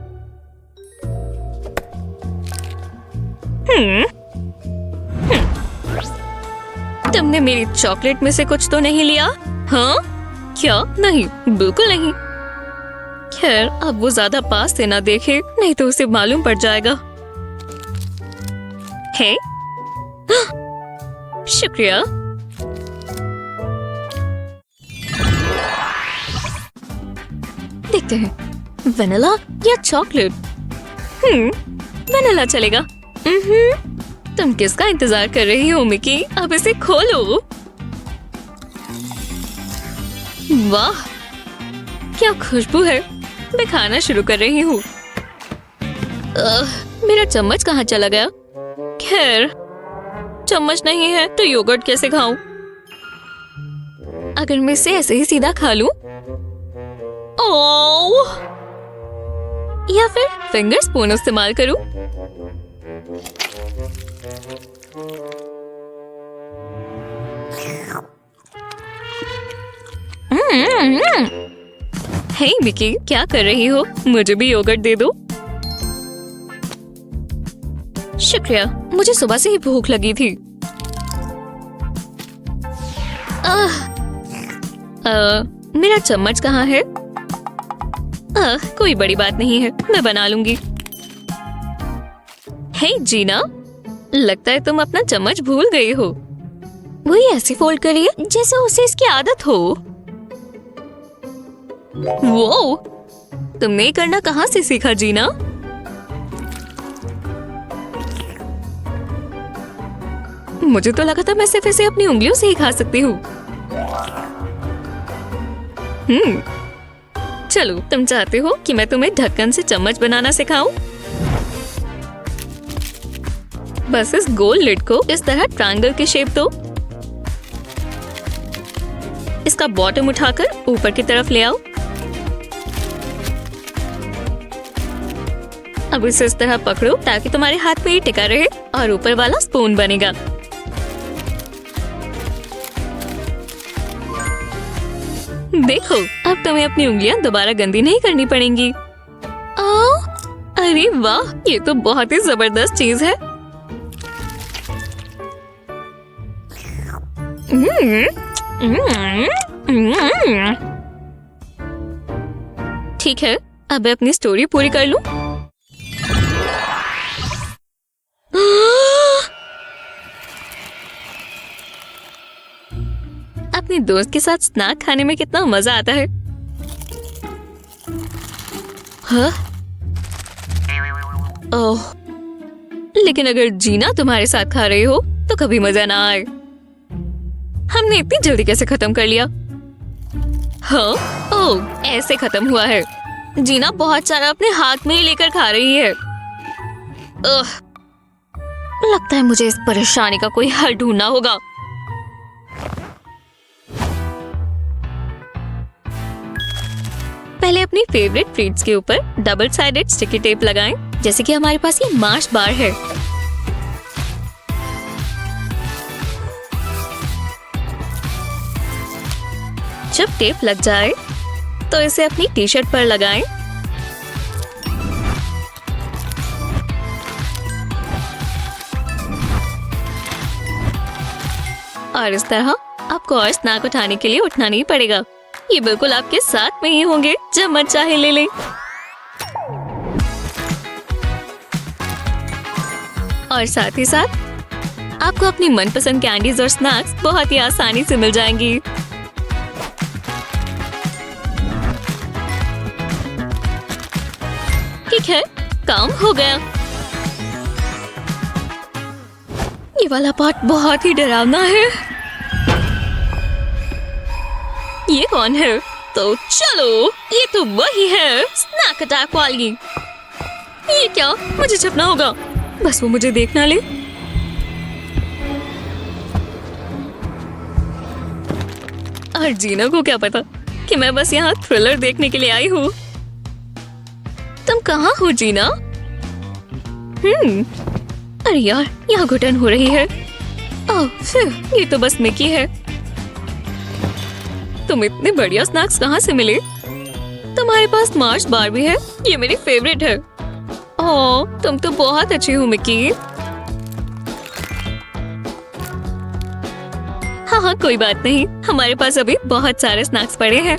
Speaker 4: तुमने मेरी चॉकलेट में से कुछ तो नहीं लिया? हाँ? क्या? नहीं, बिल्कुल नहीं। खैर, अब वो ज्यादा पास से ना देखे, नहीं तो उसे मालूम पड़ जाएगा। है? शुक्रिया। देखते हैं, वनीला या चॉकलेट? वनीला चलेगा। तुम किसका इंतजार कर रही हो मिकी? अब इसे खोलो। वाह, क्या खुशबू है। मैं खाना शुरू कर रही हूँ। मेरा चम्मच कहाँ चला गया? खैर, चम्मच नहीं है तो योगर्ट कैसे खाऊं? अगर मैं इसे ऐसे ही सीधा खा लूं? ओह! या फिर फिंगर स्पून इस्तेमाल करूं? हे मिकी, क्या कर रही हो? मुझे भी योगर्ट दे दो। शुक्रिया, मुझे सुबह से ही भूख लगी थी। मेरा चम्मच कहाँ है? कोई बड़ी बात नहीं है, मैं बना लूंगी। हे जीना, लगता है तुम अपना चम्मच भूल गई हो। वो ये ऐसे फोल्ड करिए जैसे उसे इसकी आदत हो। वो तुमने करना कहाँ से सीखा जीना? मुझे तो लगा था मैं सिर्फ इसे अपनी उंगलियों से ही खा सकती हूँ। चलो, तुम चाहते हो कि मैं तुम्हें ढक्कन से चम्मच बनाना सिखाऊं? बस इस गोल लिड को इस तरह ट्रायंगल की शेप दो। इसका बॉटम उठाकर ऊपर की तरफ ले आओ। अब इसे इस तरह पकड़ो ताकि तुम्हारे हाथ में ही टिका रहे और ऊपर वाला स्पून बनेगा। देखो, अब तुम्हें अपनी उंगलियां दोबारा गंदी नहीं करनी पड़ेंगी। अरे वाह, ये तो बहुत ही जबरदस्त चीज है। ठीक है, अब मैं अपनी स्टोरी पूरी कर लूं। अपने दोस्त के साथ स्नैक खाने में कितना मजा आता है। हाँ? ओह, लेकिन अगर जीना तुम्हारे साथ खा रही हो तो कभी मजा ना आए। हमने इतनी जल्दी कैसे खत्म कर लिया? हाँ? ओह, ऐसे खत्म हुआ है। जीना बहुत सारा अपने हाथ में ही लेकर खा रही है। लगता है मुझे इस परेशानी का कोई हल ढूंढना होगा। पहले अपनी फेवरेट फ्रूट्स के ऊपर डबल साइडेड स्टिकी टेप लगाएं, जैसे कि हमारे पास ये मार्श बार है। जब टेप लग जाए तो इसे अपनी टी शर्ट पर लगाएं। और इस तरह आपको और स्नैक उठाने के लिए उठना नहीं पड़ेगा। ये बिल्कुल आपके साथ में ही होंगे, जब मन चाहे ले लें। और साथ ही साथ आपको अपनी मनपसंद कैंडीज और स्नैक्स बहुत ही आसानी से मिल जाएंगी। ठीक है, काम हो गया। ये वाला पार्ट बहुत ही डरावना है। ये कौन है? तो चलो, ये तो वही है, स्नैक अटैक वाली। ये क्या? मुझे छुपना होगा, बस वो मुझे देख ना ले। और जीना को क्या पता कि मैं बस यहाँ थ्रिलर देखने के लिए आई हूँ। तुम कहाँ हो जीना? अरे यार, यहाँ घुटन हो रही है। ओह, ये तो बस मिकी है। तुम इतने बढ़िया स्नैक्स कहाँ से मिले? तुम्हारे पास मार्श बार भी है, ये मेरी फेवरेट है। ओह, तुम तो बहुत अच्छी हो मिकी। हाँ, कोई बात नहीं, हमारे पास अभी बहुत सारे स्नैक्स पड़े हैं।